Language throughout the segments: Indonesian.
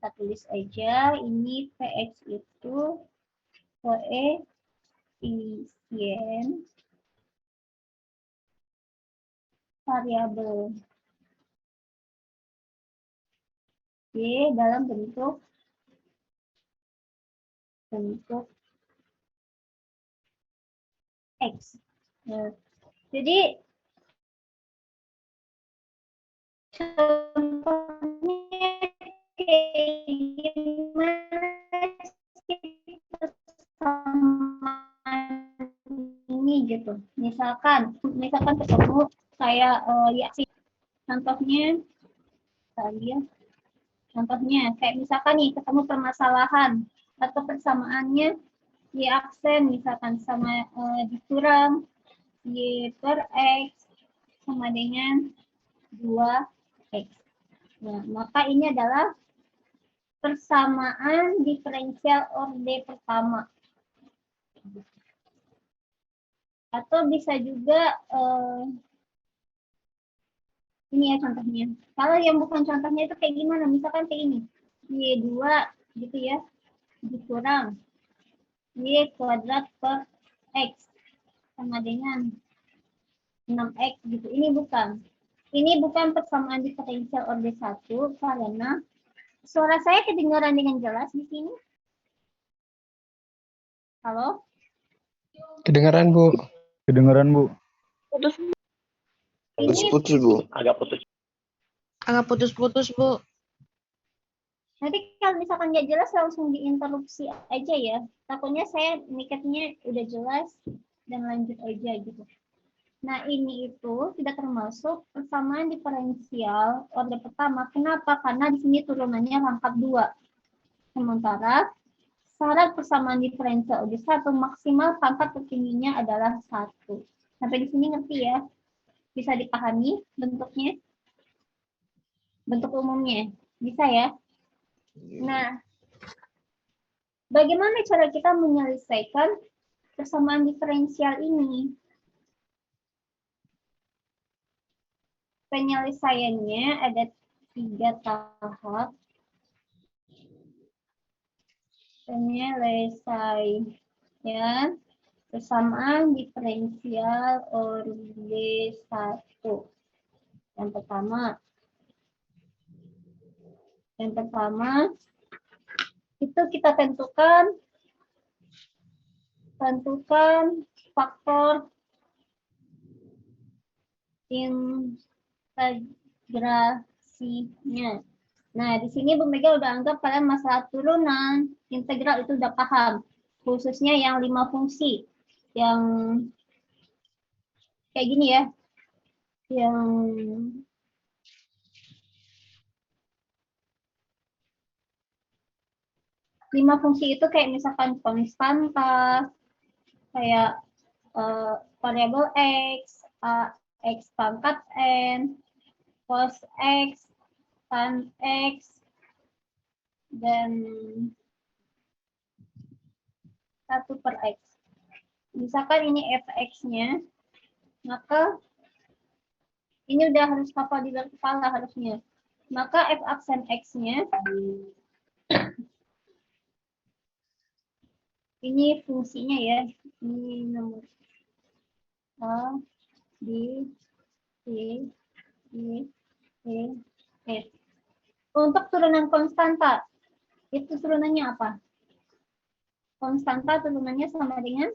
kita tulis aja ini Px itu koefisien variabel Y dalam bentuk X. Nah, jadi contohnya kayak gimana sih persamaan ini gitu. Misalkan ketemu kayak ya sih contohnya kayak misalkan nih ketemu permasalahan atau persamaannya y aksen misalkan sama dikurang y per x sama dengan 2x. Nah, maka ini adalah persamaan diferensial orde pertama. Atau bisa juga ini ya contohnya. Kalau yang bukan contohnya itu kayak gimana? Misalkan kayak ini. Y2 gitu ya. Dikurang Y kuadrat per X sama dengan 6X gitu. Ini bukan persamaan diferensial orde 1 karena suara saya kedengaran dengan jelas di sini. Halo? Kedengaran, Bu. Kedengaran, Bu. Ini Putus, Bu. Agak putus. Agak putus-putus, Bu. nanti kalau misalkan nggak jelas langsung diinterupsi aja ya. Takutnya saya mikirnya udah jelas dan lanjut aja gitu. Nah, ini itu tidak termasuk persamaan diferensial orde pertama. Kenapa? Karena di sini turunannya rangkap 2. Sementara syarat persamaan diferensial orde 1 maksimal pangkat tertingginya adalah 1. Sampai di sini ngerti ya? Bisa dipahami bentuknya? Bentuk umumnya. Bisa ya? Nah, bagaimana cara kita menyelesaikan persamaan diferensial ini? Penyelesaiannya ada 3 tahap. Penyelesaian persamaan diferensial orde 1. Yang pertama itu kita tentukan faktor integrasinya. Nah, di sini Bu Mega udah anggap kalian masalah turunan, integral itu udah paham. Khususnya yang 5 fungsi. Yang kayak gini ya. Yang lima fungsi itu kayak misalkan konstanta, kayak variabel X, X pangkat N, cos X, tan X, dan 1 per X. Misalkan ini fx-nya, maka ini udah harus hafal di dalam kepala harusnya. Maka f aksen x-nya, ini fungsinya ya, ini nomor A, B, C, D, E, F. Untuk turunan konstanta, itu turunannya apa? Konstanta turunannya sama dengan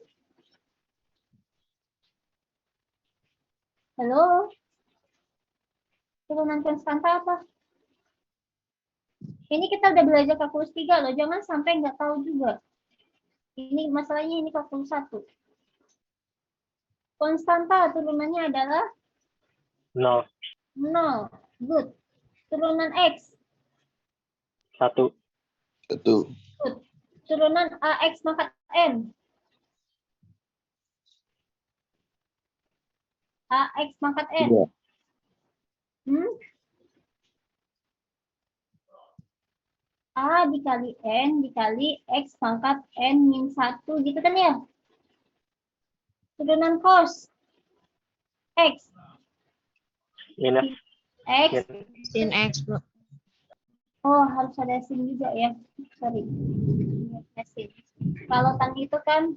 halo? Turunan konstanta apa? Ini kita udah belajar kalkulus 3 loh, jangan sampai nggak tahu juga. Ini masalahnya ini kalkulus 1. Konstanta turunannya adalah 0. 0. Good. Turunan X. 1. Good. Turunan AX pangkat N. AX pangkat N. A dikali N dikali X pangkat N min 1 gitu kan ya? Turunan cos X. Minus. X Sin X, Bu. Oh, harus ada sin juga ya. Sorry. Ada sin. Kalau tan itu kan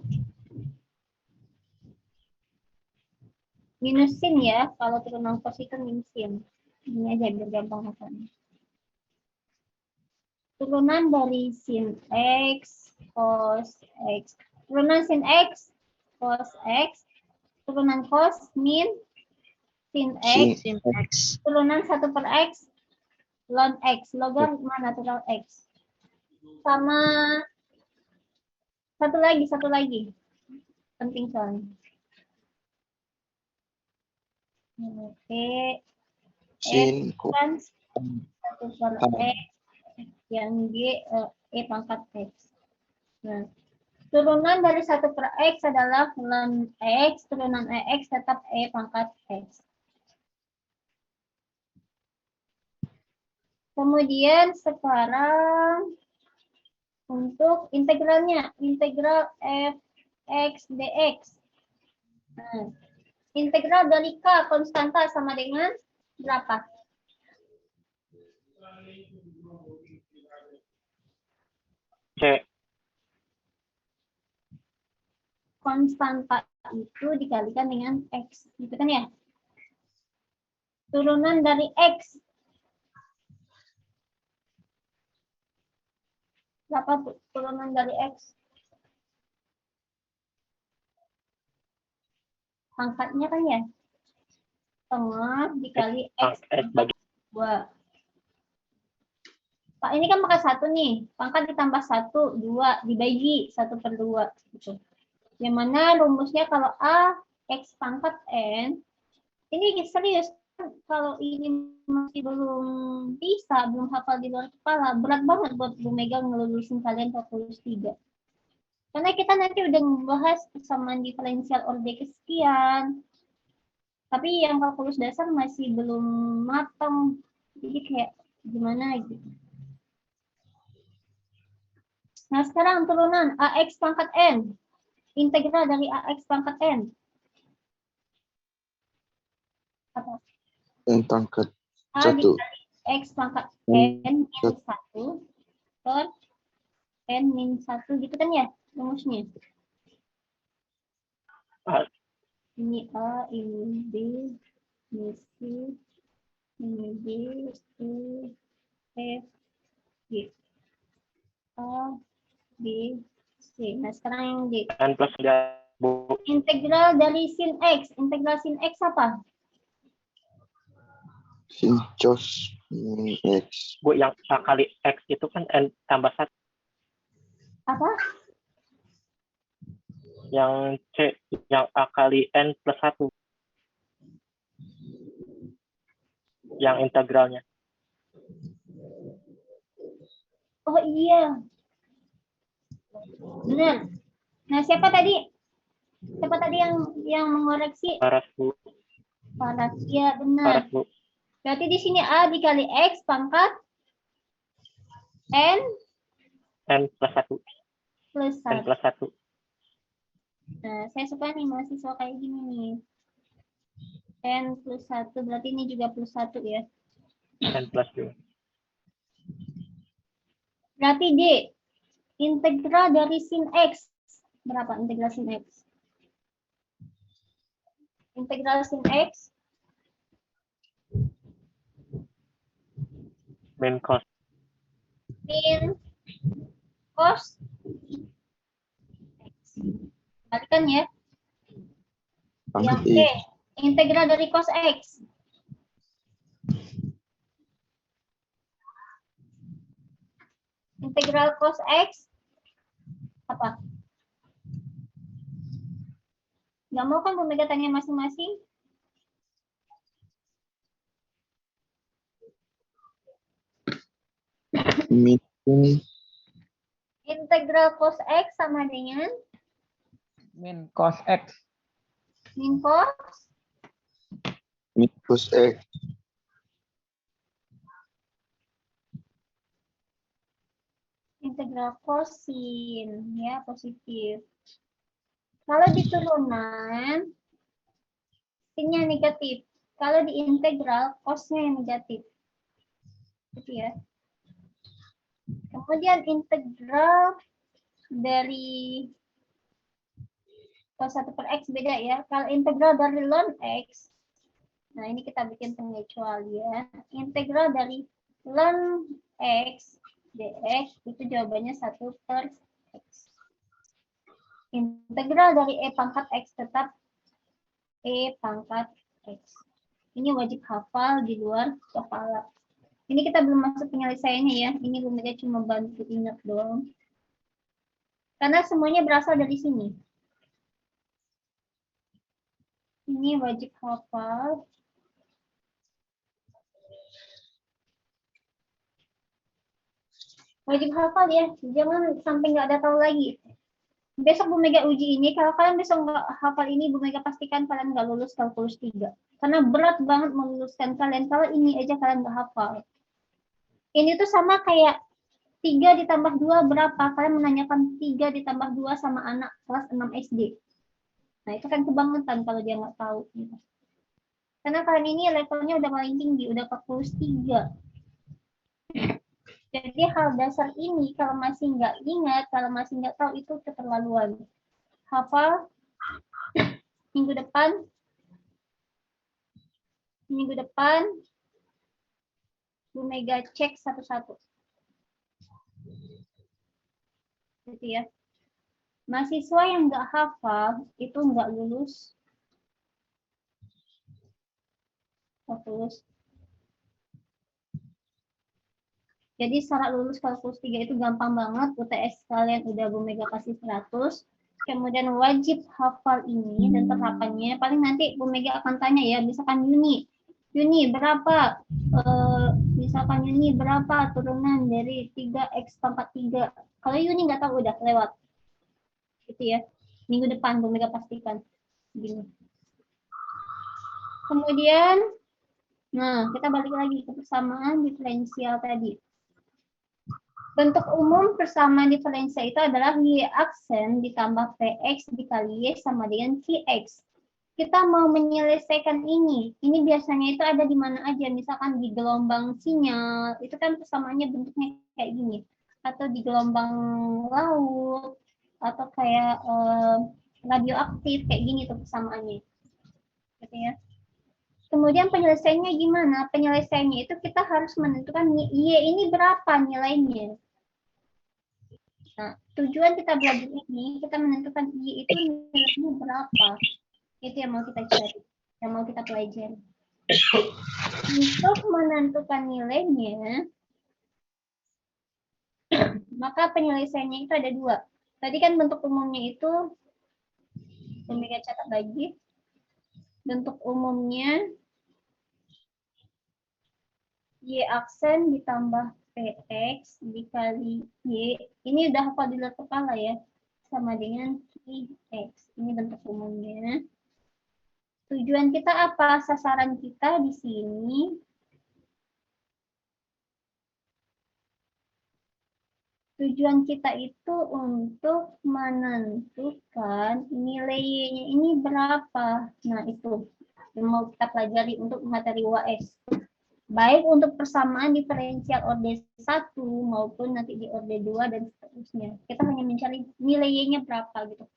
minus sin ya. Kalau turunan cos itu minus sin. Ini aja biar gampang hafalnya. Turunan dari sin X, cos X. Turunan sin X, cos X. Turunan cos min sin X. Sin X. Turunan 1/X, ln X. Logaritma natural X. Sama satu lagi. Penting soalnya. Oke. Sin X kan 1/X. Yang G, E pangkat X. Nah, turunan dari 1/X adalah ln X, turunan EX tetap E pangkat X. Kemudian sekarang untuk integralnya, integral fx dx. Nah, integral dari K konstanta sama dengan berapa? C. Konstanta itu dikalikan dengan X. Gitu kan ya? Turunan dari X. Berapa turunan dari X? Pangkatnya kan ya? Tengah dikali X S bagi 2. Pak, ini kan pangkat 1 nih. Pangkat ditambah 1, 2, dibagi 1/2. Gitu. Yang mana rumusnya kalau A, X pangkat N, ini serius. Kalau ini masih belum bisa, belum hafal di luar kepala, berat banget buat Bu Mega ngelulusin kalian kalkulus 3. Karena kita nanti udah membahas persamaan diferensial order kesekian. Tapi yang kalkulus dasar masih belum matang. Jadi kayak gimana gitu. Nah, sekarang turunan AX pangkat N. Integral dari AX pangkat N. Apa? N pangkat A 1. dikali X pangkat N minus 1 per N min 1 gitu kan ya rumusnya. A. Ini A, ini B, ini C, ini D, E, F, G. A, B, C. Nah, sekarang yang D. N plus 3, Bu. Integral dari sin X. Integral sin X apa? Sin cos min X. Bu, yang A kali X itu kan N tambah 1. Apa? Yang C, yang A kali N plus 1. Yang integralnya. Oh iya. Benar. Nah, siapa tadi? Siapa tadi yang mengoreksi? Paras, Bu. Paras. Iya, benar. Paras, Bu. Berarti di sini A dikali X pangkat N N plus 1. plus N 1. plus 1. Nah, saya suka nih mahasiswa kayak gini nih. N plus 1, berarti ini juga plus 1 ya. N plus 2. Berarti D, integral dari sin X. Berapa integral sin X? Integral sin X Min cos. min cos X. Balikan ya. Yang Pangkat D, X. integral dari cos X. Integral cos X apa? Nggak mau kan Bu Mega tanya masing-masing? Min Integral cos X sama dengan Min cos X. min cos min cos X. integral kosin ya positif. Kalau di turunan sinnya negatif. Kalau di integral cosnya yang negatif. Gitu ya. Kemudian integral dari kalau 1 per X beda ya. Kalau integral dari ln X, nah ini kita bikin pengecualian. Integral dari ln X dx itu jawabannya 1 per X. Integral dari E pangkat X tetap E pangkat X. Ini wajib hafal di luar kepala. Ini kita belum masuk penyelesaiannya ya. Ini Bu Mega cuma bantu ingat doang. Karena semuanya berasal dari sini. Ini wajib hafal. Wajib hafal ya. Jangan sampai nggak ada tahu lagi. Besok Bu Mega uji ini. Kalau kalian besok nggak hafal ini, Bu Mega pastikan kalian nggak lulus kalkulus 3. Karena berat banget meluluskan kalian. Kalau ini aja kalian nggak hafal. Ini tuh sama kayak 3 ditambah 2 berapa? Kalian menanyakan 3 ditambah 2 sama anak kelas 6 SD. Nah, itu kan kebangetan kalau dia nggak tahu. Karena kalian ini levelnya udah paling tinggi, udah 43. Jadi hal dasar ini kalau masih nggak ingat, kalau masih nggak tahu itu keterlaluan. Hafal minggu depan Bu Mega cek satu-satu. Gitu ya. Mahasiswa yang nggak hafal itu nggak lulus. Jadi syarat lulus kalkulus 3 itu gampang banget. UTS kalian udah Bu Mega kasih 100. Kemudian wajib hafal ini dan penerapannya. Paling nanti Bu Mega akan tanya ya, misalkan Yuni berapa? Misalkan Yuni berapa turunan dari 3x pangkat 3? Kalau Yuni nggak tahu udah lewat. Gitu ya. Minggu depan Bu Mega pastikan. Gini. Kemudian, nah kita balik lagi ke persamaan diferensial tadi. Bentuk umum persamaan diferensial itu adalah Y aksen ditambah PX dikali Y sama dengan QX. Kita mau menyelesaikan ini. Ini biasanya itu ada di mana aja. Misalkan di gelombang sinyal, itu kan persamaannya bentuknya kayak gini. Atau di gelombang laut, atau kayak radioaktif, kayak gini tuh persamaannya. Gitu ya. Kemudian penyelesaiannya gimana? Penyelesaiannya itu kita harus menentukan Y ini berapa nilainya. Nah, tujuan kita belajar ini, kita menentukan Y itu nilainya berapa. Itu yang mau kita cari, yang mau kita pelajari. Untuk menentukan nilainya, maka penyelesaiannya itu ada 2. Tadi kan bentuk umumnya itu, Bu Mega catat lagi. Bentuk umumnya, Y aksen ditambah PX dikali Y. Ini udah hafal di luar kepala ya. Sama dengan QX. Ini bentuk umumnya. Tujuan kita apa? Sasaran kita di sini. Tujuan kita itu untuk menentukan nilainya ini berapa. Nah, itu yang mau kita pelajari untuk materi UAS. Baik untuk persamaan diferensial orde 1 maupun nanti di orde 2 dan seterusnya. Kita hanya mencari nilainya berapa gitu.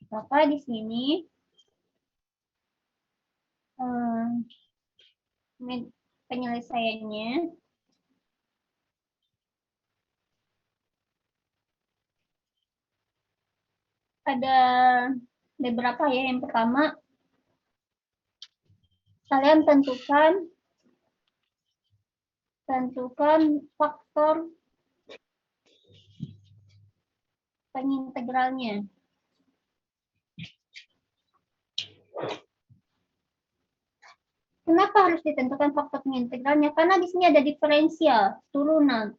Maka di sini penyelesaiannya ada beberapa ya. Yang pertama, kalian tentukan faktor pengintegralnya. Kenapa harus ditentukan faktor pengintegralnya? Karena di sini ada diferensial, turunan.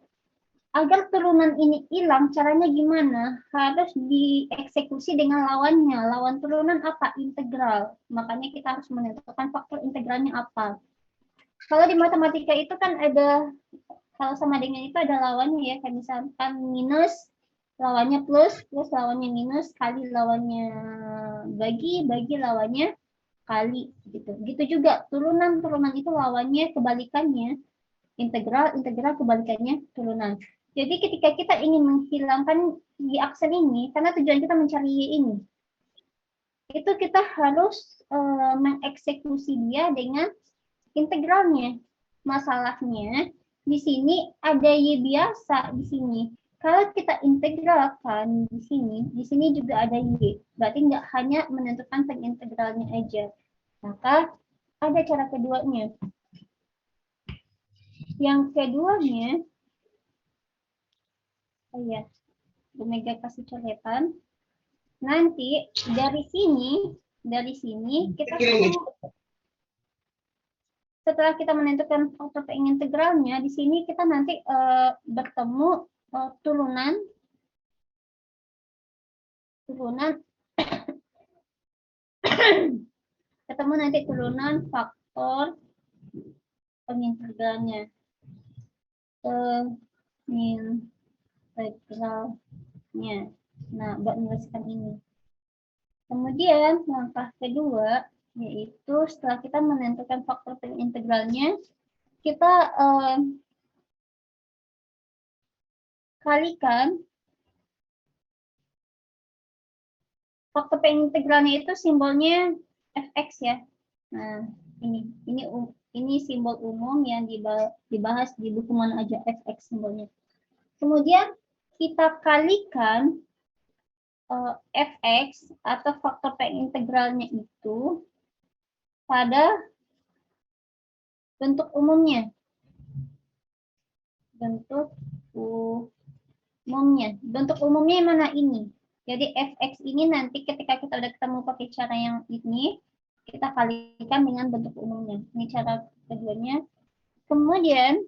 Agar turunan ini hilang, caranya gimana? Harus dieksekusi dengan lawannya. Lawan turunan apa? Integral. Makanya kita harus menentukan faktor integralnya apa. Kalau di matematika itu kan ada, kalau sama dengan itu ada lawannya ya. Kayak misalkan minus, lawannya plus, plus lawannya minus, kali lawannya bagi lawannya kali gitu. Gitu juga turunan itu lawannya kebalikannya integral kebalikannya turunan. Jadi ketika kita ingin menghilangkan y aksen ini karena tujuan kita mencari y ini, itu kita harus mengeksekusi dia dengan integralnya. Masalahnya di sini ada y biasa di sini. Kalau kita integralkan di sini juga ada y. Berarti nggak hanya menentukan pengintegralnya aja. Maka ada cara keduanya. Yang keduanya, oh ya, Bu Mega kasih coretan. Nanti dari sini kita setelah kita menentukan faktor pengintegralnya, di sini kita nanti bertemu turunan ketemu nanti turunan faktor pengintegralnya. Pengintegralnya. Nah, buat menuliskan ini. Kemudian langkah kedua yaitu setelah kita menentukan faktor pengintegralnya, kita kalikan faktor pengintegralnya itu simbolnya fx ya. Nah, ini simbol umum yang dibahas di buku mana aja, fx simbolnya. Kemudian kita kalikan fx atau faktor pengintegralnya itu pada bentuk umumnya. Bentuk umumnya yang mana ini? Jadi fx ini nanti ketika kita udah ketemu pakai cara yang ini, kita kalikan dengan bentuk umumnya. Ini cara keduanya. Kemudian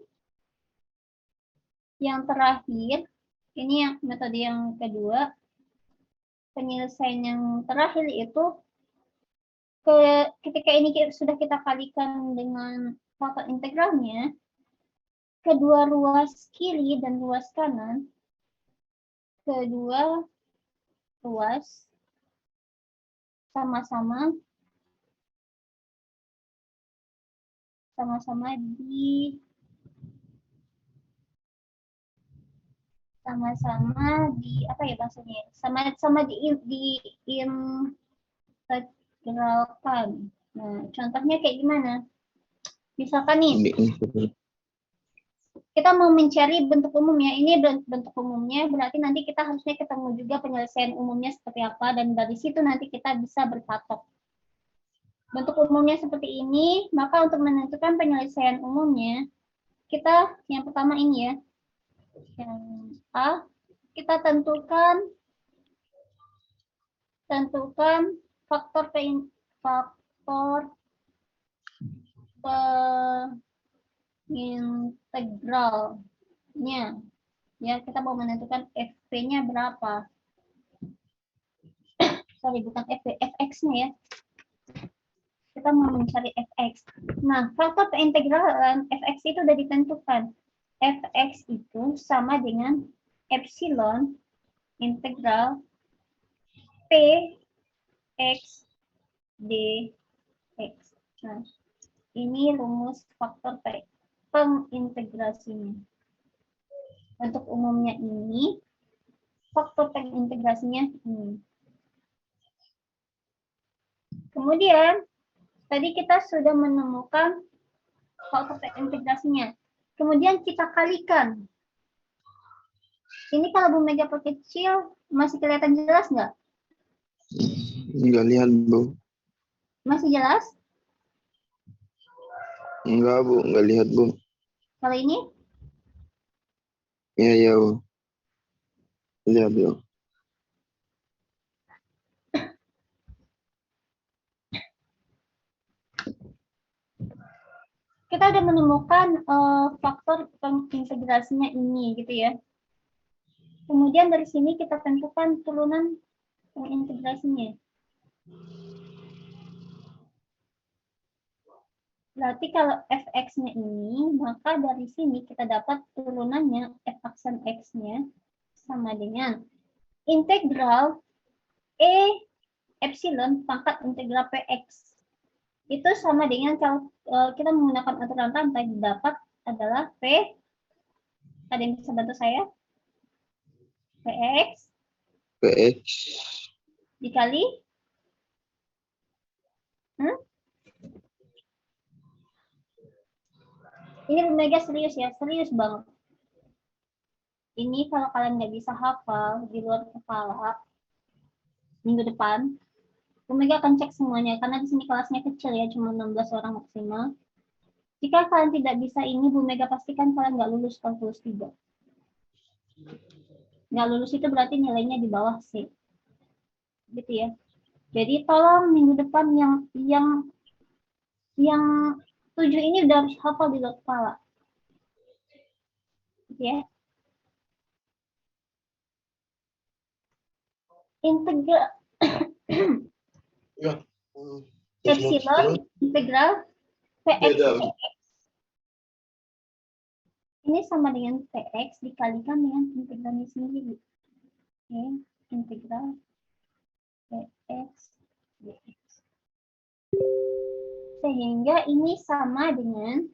yang terakhir, ini yang metode yang kedua, penyelesaian yang terakhir itu ketika ini sudah kita kalikan dengan faktor integralnya, kedua ruas kiri dan ruas kanan, kedua ruas sama-sama di apa ya bahasanya? Sama diintegralkan. Nah, contohnya kayak gimana? Misalkan nih, kita mau mencari bentuk umumnya. Ini bentuk umumnya, berarti nanti kita harusnya ketemu juga penyelesaian umumnya seperti apa, dan dari situ nanti kita bisa berpatok. Bentuk umumnya seperti ini, maka untuk menentukan penyelesaian umumnya, kita yang pertama ini ya, yang A, kita tentukan faktor integralnya. Ya, kita mau menentukan fp-nya berapa. Sorry, bukan fp, fx-nya ya. Kita mau mencari fx. Nah, faktor peintegralan fx itu sudah ditentukan. Fx itu sama dengan epsilon integral p x dx. Nah, ini rumus faktor pengintegrasinya. Untuk umumnya ini, faktor pengintegrasinya ini. Kemudian, tadi kita sudah menemukan faktor pengintegrasinya. Kemudian kita kalikan. Ini kalau Bu Mega perkecil, masih kelihatan jelas nggak? Nggak lihat, Bu. Masih jelas? Enggak, Bu. Nggak lihat, Bu. Kalau ini? Iya, Bu. Lihat, Bu. Kita udah menemukan faktor pengintegrasinya ini, gitu ya. Kemudian dari sini kita tentukan turunan pengintegrasinya. Berarti kalau fx-nya ini, maka dari sini kita dapat turunannya f aksen x-nya sama dengan integral e epsilon pangkat integral px. itu sama dengan kalau kita menggunakan aturan rantai, dapat adalah P, ada yang bisa bantu saya? Px PX dikali ini mega serius ya, serius banget. Ini kalau kalian nggak bisa hafal di luar kepala, minggu depan, Omega akan cek semuanya, karena di sini kelasnya kecil ya, cuma 16 orang maksimal. Jika kalian tidak bisa ini, Bu Mega pastikan kalian nggak lulus kalkulus 3. Nggak lulus itu berarti nilainya di bawah C. Gitu ya. Jadi tolong minggu depan yang 7 ini udah harus hafal di luar kepala. Gitu ya. Integral epsilon integral Px ini sama dengan Px dikalikan dengan integralnya sendiri. Oke, integral Px dx. Sehingga ini sama dengan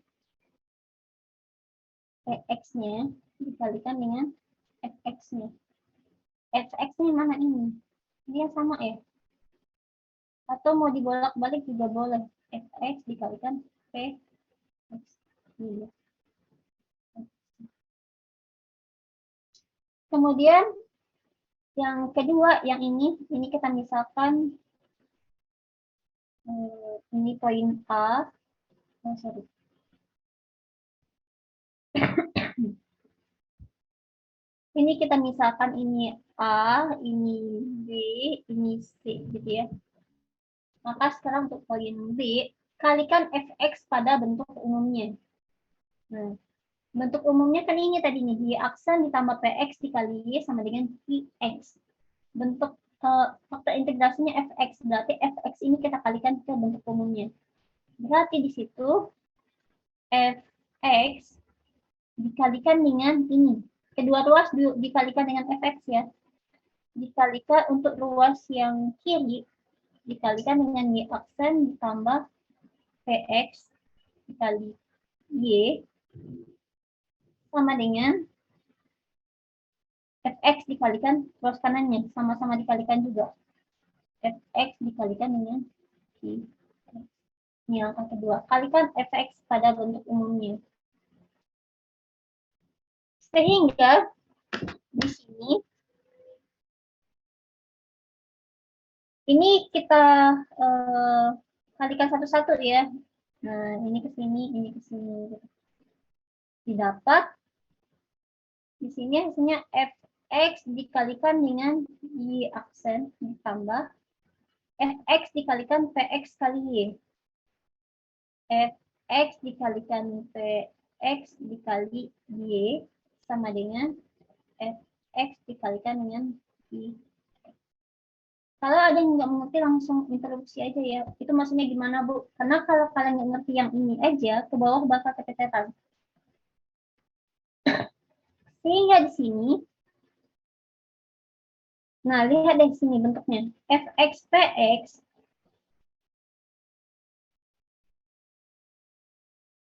Px-nya dikalikan dengan Fx-nya. Fx-nya mana ini? Dia sama ya? Atau mau dibolak-balik juga boleh. Fx dikalikan Px. Kemudian yang kedua, yang ini kita misalkan ini poin A. Sorry. Ini kita misalkan ini A, ini B, ini C gitu ya. Maka sekarang untuk poin B, kalikan Fx pada bentuk umumnya. Nah, bentuk umumnya kan ini tadinya, Y aksen ditambah Px dikali Y sama dengan Px. Bentuk faktor integrasinya Fx, berarti Fx ini kita kalikan ke bentuk umumnya. Berarti di situ Fx dikalikan dengan ini. Kedua ruas dikalikan dengan Fx ya. Dikalikan untuk ruas yang kiri, dikalikan dengan Y aksen ditambah Px dikali Y sama dengan Fx dikalikan ruas kanannya, sama-sama dikalikan juga. Fx dikalikan dengan Q. Ini langkah kedua. Kalikan Fx pada bentuk umumnya. Sehingga di sini ini kita kalikan satu-satu ya. Nah, ini ke sini, ini ke sini. Didapat di sini hasilnya Fx dikalikan dengan Y aksen ditambah Fx dikalikan Px kali Y. Fx dikalikan Px dikali Y sama dengan Fx dikalikan dengan Y. Kalau ada yang nggak mengerti langsung interupsi aja ya. Itu maksudnya gimana Bu? Karena kalau kalian nggak ngerti yang ini aja, ke bawah bakal keteteran. Sehingga di sini, nah lihat deh sini bentuknya. Fx Px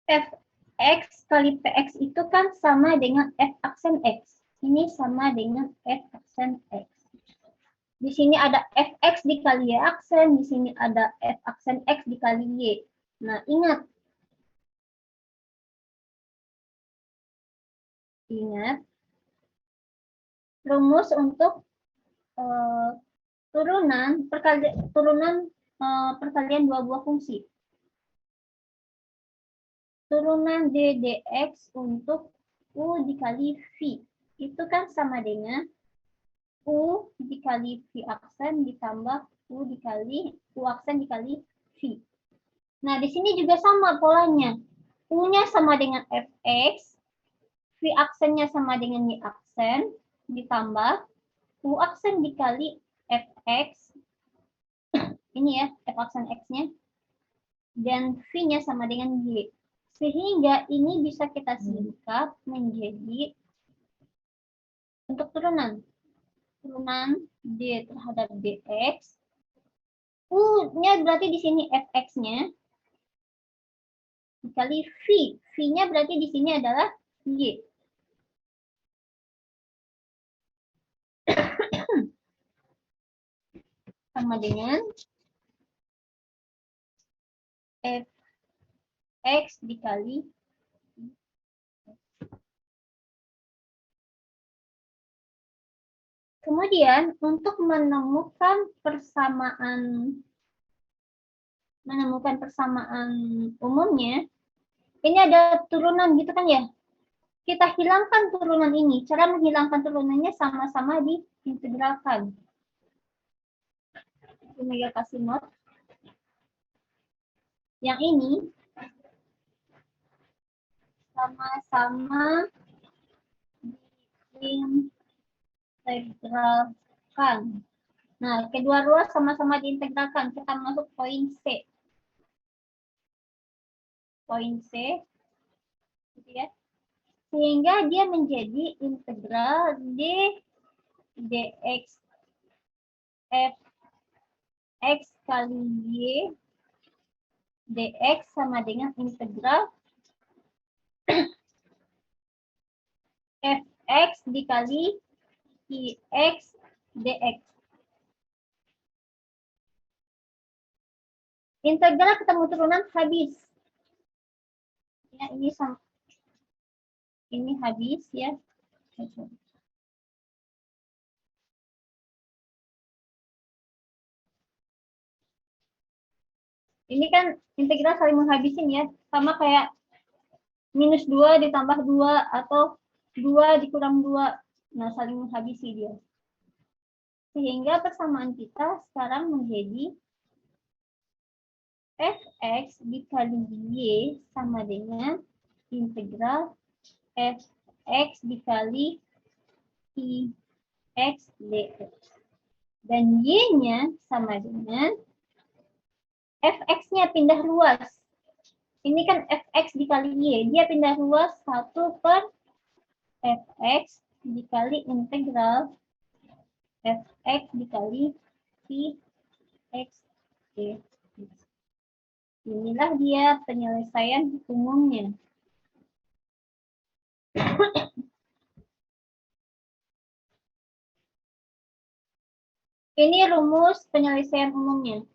Fx kali Px itu kan sama dengan F aksen X. Ini sama dengan F aksen X. Di sini ada Fx dikali Y aksen, di sini ada F aksen X dikali Y. Nah, ingat. Ingat. Rumus untuk turunan perkalian dua buah fungsi. Turunan D dx untuk U dikali V. Itu kan sama dengan U dikali V aksen ditambah U aksen dikali V. Nah, di sini juga sama polanya. U-nya sama dengan Fx, V aksennya sama dengan Y aksen, ditambah U aksen dikali Fx, ini ya, F aksen X-nya, dan V-nya sama dengan Y. Sehingga ini bisa kita singkat menjadi untuk turunan D terhadap dx. U-nya berarti di sini Fx-nya dikali V. V-nya berarti di sini adalah Y. Sama dengan Fx dikali kemudian untuk menemukan persamaan umumnya, ini ada turunan gitu kan ya. Kita hilangkan turunan ini. Cara menghilangkan turunannya sama-sama diintegralkan. Omega kasih not. Yang ini sama-sama diintegralkan. Nah, kedua ruas sama-sama diintegralkan. Kita masuk poin C. Poin C. Gitu ya. Sehingga dia menjadi integral dx fx kali y dx sama dengan integral fx dikali ix dx. Integral ketemu turunan habis. Ya, ini habis ya. Ini kan integral saling menghabisin ya. Sama kayak minus 2 ditambah 2 atau 2 dikurang 2. Nah, saling menghabisi dia. Sehingga persamaan kita sekarang menjadi fx dikali y sama dengan integral fx dikali ix dx. Dan y-nya sama dengan fx-nya pindah luas. Ini kan fx dikali y, dia pindah luas 1 per fx dikali integral fx dikali ix dx. Inilah dia penyelesaian umumnya. Ini rumus penyelesaian umumnya.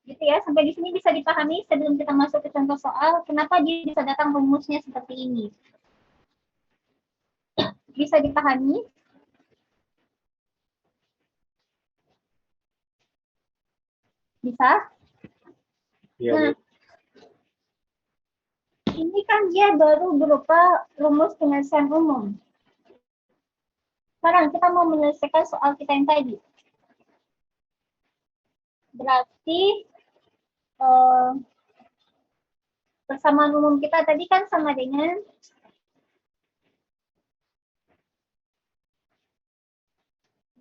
Gitu ya, sampai di sini bisa dipahami sebelum kita masuk ke contoh soal, kenapa dia bisa datang rumusnya seperti ini. Bisa dipahami? Bisa? Iya, Nah, Bu. ini kan dia baru berupa rumus penyelesaian umum. Sekarang kita mau menyelesaikan soal kita yang tadi. Berarti persamaan umum kita tadi kan sama dengan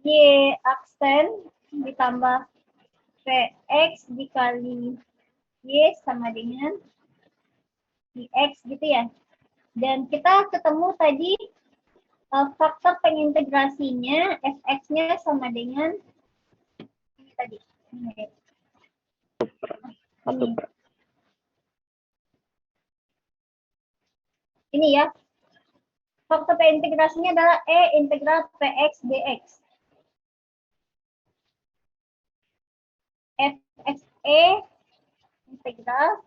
Y aksen ditambah Vx dikali Y sama dengan Ix gitu ya. Dan kita ketemu tadi faktor pengintegrasinya Fx-nya sama dengan ini tadi. Satu Ini. per. Ini ya. Faktor pengintegrasinya adalah E integral Px dx. Fxe integral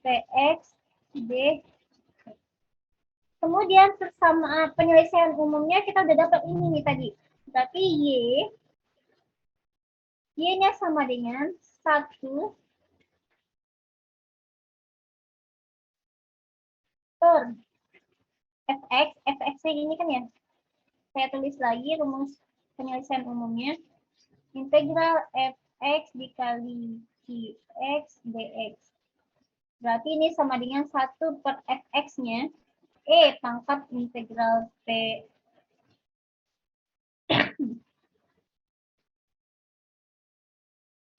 Px dx. Kemudian persamaan penyelesaian umumnya kita udah dapat ini nih tadi. Berarti Y-nya sama dengan 1 per Fx. Fx-nya ini kan ya. Saya tulis lagi rumus penyelesaian umumnya. Integral Fx dikali Qx dx. Berarti ini sama dengan 1 per Fx-nya. Pangkat integral P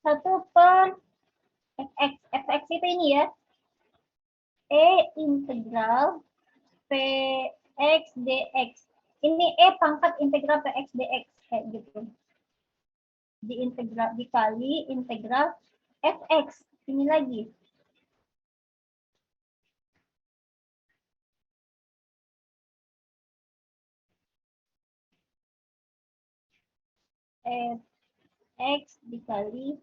1 per fx itu ini ya. E integral px dx. Ini E pangkat integral px dx kayak gitu. Diintegral dikali integral fx. Ini lagi. X dikali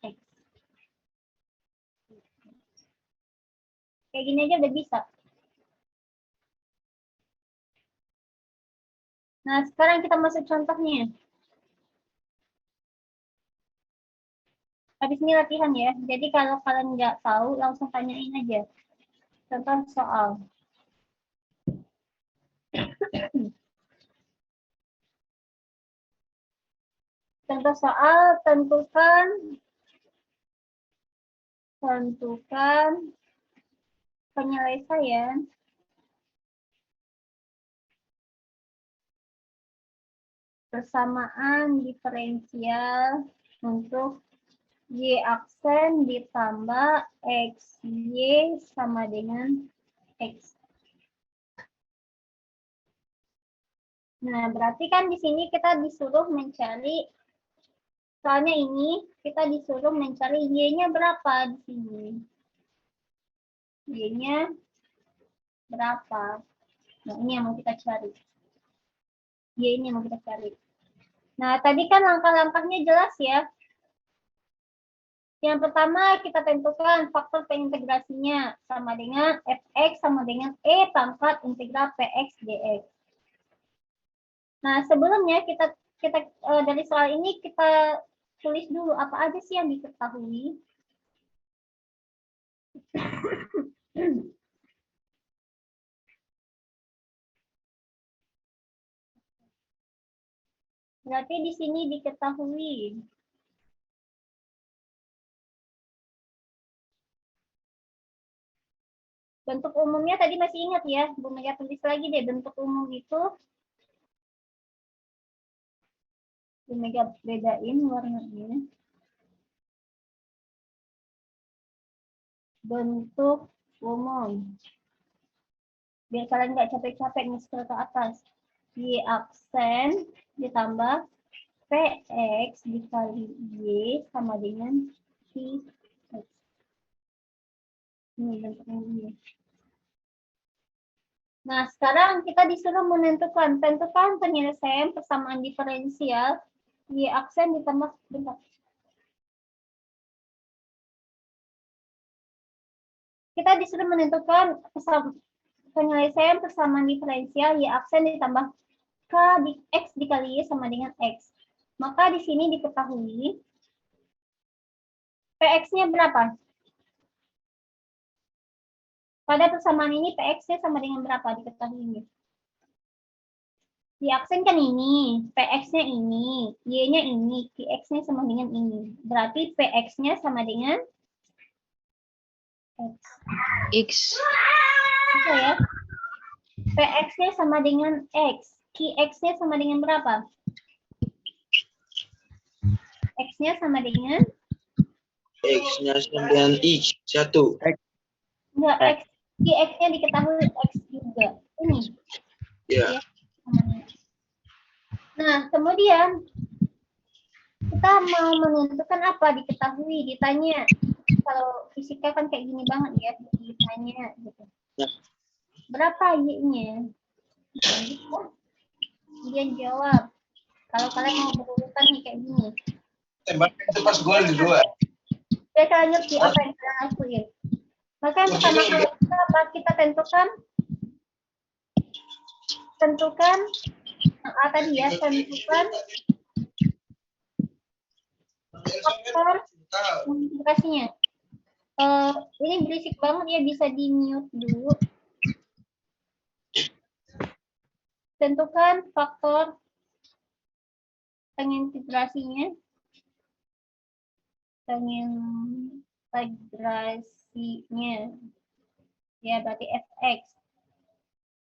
X. Kayak gini aja udah bisa. Nah, sekarang kita masuk contohnya. Habis ini latihan ya. Jadi kalau kalian nggak tahu, langsung tanyain aja. Contoh soal. Contoh soal, tentukan penyelesaian persamaan diferensial untuk Y aksen ditambah X Y sama dengan X. Nah, berarti kan di sini kita disuruh mencari, soalnya ini kita disuruh mencari Y-nya berapa di sini. Y-nya berapa? Nah, ini yang mau kita cari. Y ini yang mau kita cari. Nah, tadi kan langkah-langkahnya jelas ya. Yang pertama kita tentukan faktor pengintegrasinya sama dengan fx sama dengan E pangkat integral px dx. Nah, sebelumnya kita dari soal ini kita tulis dulu apa aja sih yang diketahui. Berarti di sini diketahui. Bentuk umumnya tadi masih ingat ya, Bu Mega tulis lagi deh bentuk umum itu. Bu Mega bedain warnanya. Bentuk umum. Biar kalian nggak capek-capek nge-scroll ke atas. Y aksen ditambah Px dikali Y sama dengan Qx. Ini bentuknya ini. Nah, sekarang kita disuruh tentukan penyelesaian persamaan diferensial Y aksen ditambah bentar. Kita disuruh menentukan penyelesaian persamaan diferensial Y aksen ditambah K X dikali Y sama dengan X. Maka di sini diketahui Px-nya berapa? Pada persamaan ini Px-nya sama dengan berapa diketahui? Y aksen kan ini, Px-nya ini, Y-nya ini, Qx-nya sama dengan ini. Berarti Px-nya sama dengan X. X. Bisa ya? Px-nya sama dengan X. Qx-nya sama dengan berapa? X-nya sama dengan? X-nya sama dengan X, 1. Enggak, X. Qx-nya diketahui X juga. Ini. Ya. Nah, kemudian kita mau menentukan apa diketahui, ditanya. Kalau fisika kan kayak gini banget ya, ditanya gitu. Berapa Y-nya? Kemudian jawab. Kalau kalian mau berurutan nih kayak gini. Itu pas gol di dua. Biar kalian ngerti apa yang kalian lakuin. Maka yang pertama kali kita tentukan tadi ya, tentukan faktor multiplikasinya. Ini berisik banget ya, bisa di mute dulu. Tentukan faktor pengintegrasinya. Ya, berarti fx.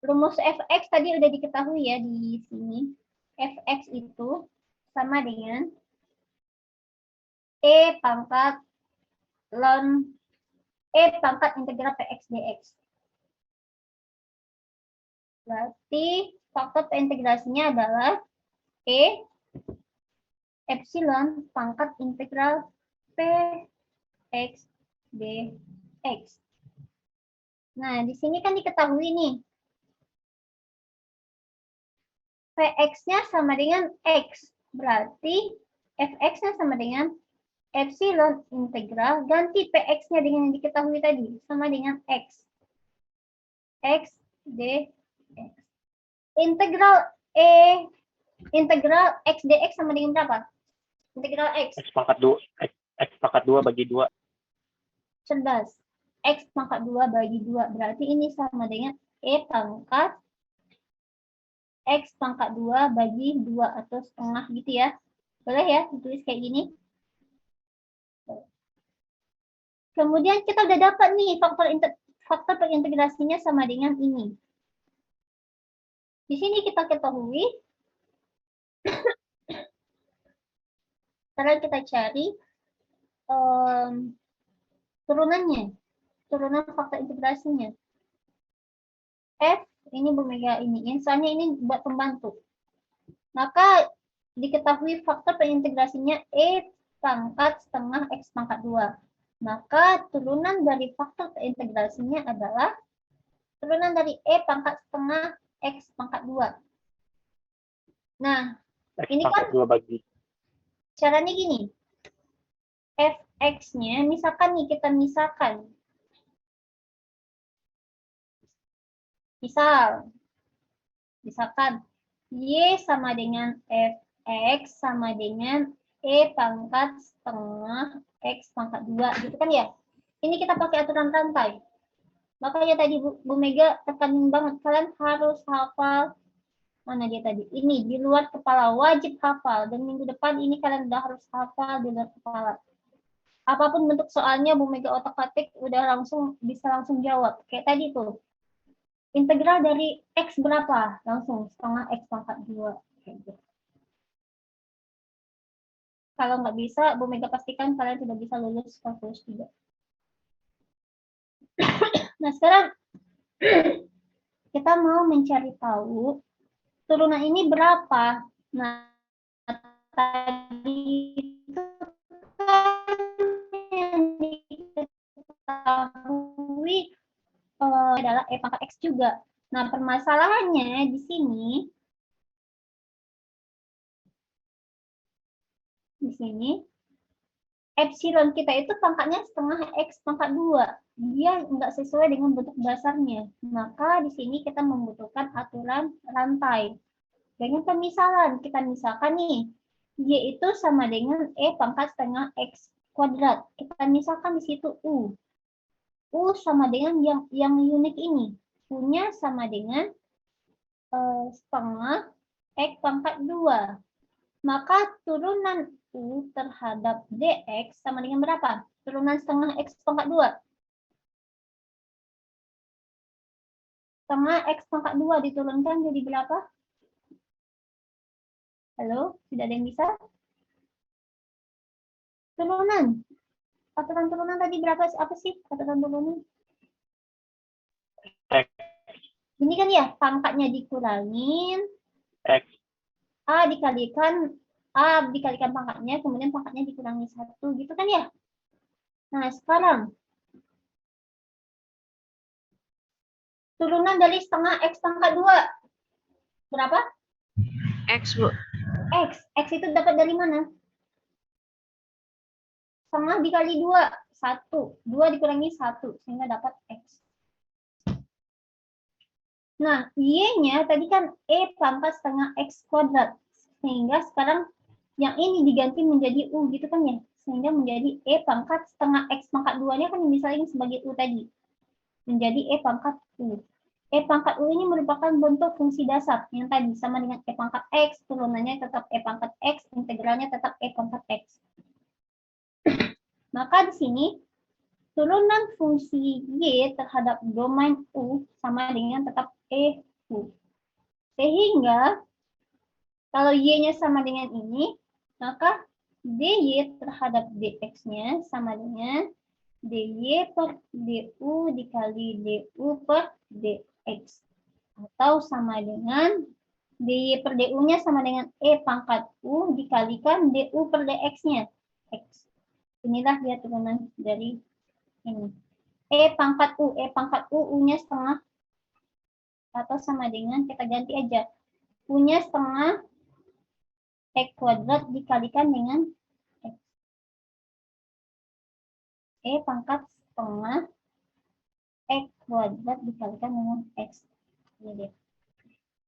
Rumus fx tadi udah diketahui ya di sini. Fx itu sama dengan E pangkat ln E pangkat integral Px dx. Berarti faktor integrasinya adalah E epsilon pangkat integral Px dx. Nah, di sini kan diketahui nih. Px-nya sama dengan X. Berarti Fx-nya sama dengan epsilon integral. Ganti Px-nya dengan yang diketahui tadi. Sama dengan X. X dx. Integral X dx sama dengan berapa? Integral X. X pangkat 2 bagi 2. Cerdas. X pangkat 2 bagi 2. Berarti ini sama dengan E pangkat X pangkat 2 bagi 2 atau setengah gitu ya. Boleh ya ditulis kayak gini. Kemudian kita udah dapat nih faktor perintegrasinya sama dengan ini. Di sini kita ketahui. Sekarang kita cari turunannya. Turunan faktor integrasinya. F ini Bu Mega ini. Soalnya ini buat pembantu. Maka diketahui faktor perintegrasinya E pangkat setengah X pangkat 2. Maka turunan dari faktor perintegrasinya adalah turunan dari E pangkat setengah X pangkat 2. Nah, X ini pangkat kan 2 bagi. caranya gini. Fx-nya, misalkan nih kita misalkan. Misalkan Y sama dengan Fx sama dengan E pangkat setengah X pangkat 2 gitu kan ya. Ini kita pakai aturan rantai. Makanya tadi Bu Mega tekanin banget, kalian harus hafal. Mana dia tadi? Ini di luar kepala, wajib hafal. Dan minggu depan ini kalian udah harus hafal di luar kepala. Apapun bentuk soalnya Bu Mega otak-atik udah bisa langsung jawab. Kayak tadi tuh. Integral dari X berapa? Langsung setengah X pangkat 2. Kalau nggak bisa, Bu Mega pastikan kalian tidak bisa lulus kalkulus 3. Nah, sekarang kita mau mencari tahu turunan ini berapa. Nah, tadi itu kan yang diketahui adalah E pangkat X juga. Nah, permasalahannya di sini epsilon kita itu pangkatnya setengah X pangkat 2. Dia nggak sesuai dengan bentuk dasarnya. Maka di sini kita membutuhkan aturan rantai. Dengan pemisalan, kita misalkan nih, Y itu sama dengan E pangkat setengah X kuadrat. Kita misalkan di situ U. U sama dengan yang unik ini. U-nya sama dengan setengah X pangkat 2. Maka turunan U terhadap dx sama dengan berapa? Turunan setengah X pangkat 2. Setengah X pangkat 2 diturunkan jadi berapa? Halo, tidak ada yang bisa? Turunan. Aturan turunan tadi berapa? Apa sih aturan turunan? X. Ini kan ya, pangkatnya dikurangin. X. A dikalikan pangkatnya, kemudian pangkatnya dikurangi 1, gitu kan ya? Nah, sekarang turunan dari setengah X pangkat 2. Berapa? X, Bu. X itu dapat dari mana? Setengah dikali 2, 1. 2 dikurangi 1, sehingga dapat X. Nah, Y-nya tadi kan E pangkat setengah X kuadrat. Sehingga sekarang yang ini diganti menjadi U gitu kan ya. Sehingga menjadi E pangkat setengah X pangkat 2-nya kan misalnya sebagai U tadi. Menjadi E pangkat U. E pangkat U ini merupakan bentuk fungsi dasar. Yang tadi sama dengan E pangkat X. Turunannya tetap E pangkat X. Integralnya tetap E pangkat X. Maka di sini turunan fungsi Y terhadap domain U sama dengan tetap EU. Sehingga kalau Y-nya sama dengan ini, maka dy terhadap dx-nya sama dengan dy per du dikali du per dx. Atau sama dengan dy per du-nya sama dengan e pangkat u dikalikan du per dx-nya. X. Inilah dia turunan dari ini. E pangkat u, u-nya setengah. Atau sama dengan, kita ganti aja. U-nya setengah x kuadrat dikalikan dengan x. E pangkat setengah x kuadrat dikalikan dengan x. Ini dia.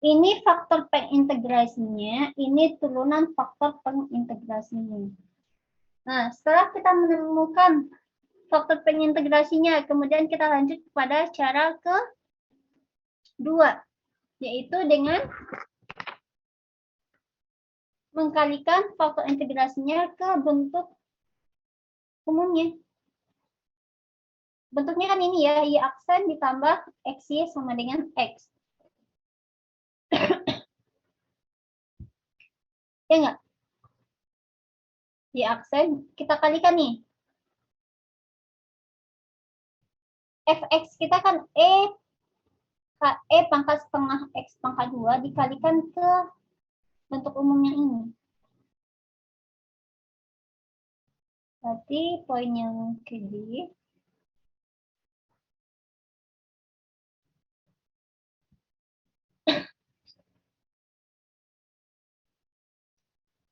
Ini faktor pengintegrasinya, ini turunan faktor pengintegrasinya. Nah, setelah kita menemukan faktor pengintegrasinya, kemudian kita lanjut kepada cara kedua, yaitu dengan mengkalikan faktor integrasinya ke bentuk umumnya. Bentuknya kan ini ya, y aksen ditambah xy sama dengan x. Ya enggak? Y aksen kita kalikan nih. Fx kita kan e pangkat setengah x pangkat 2 dikalikan ke bentuk umumnya ini. Berarti poin yang kedua.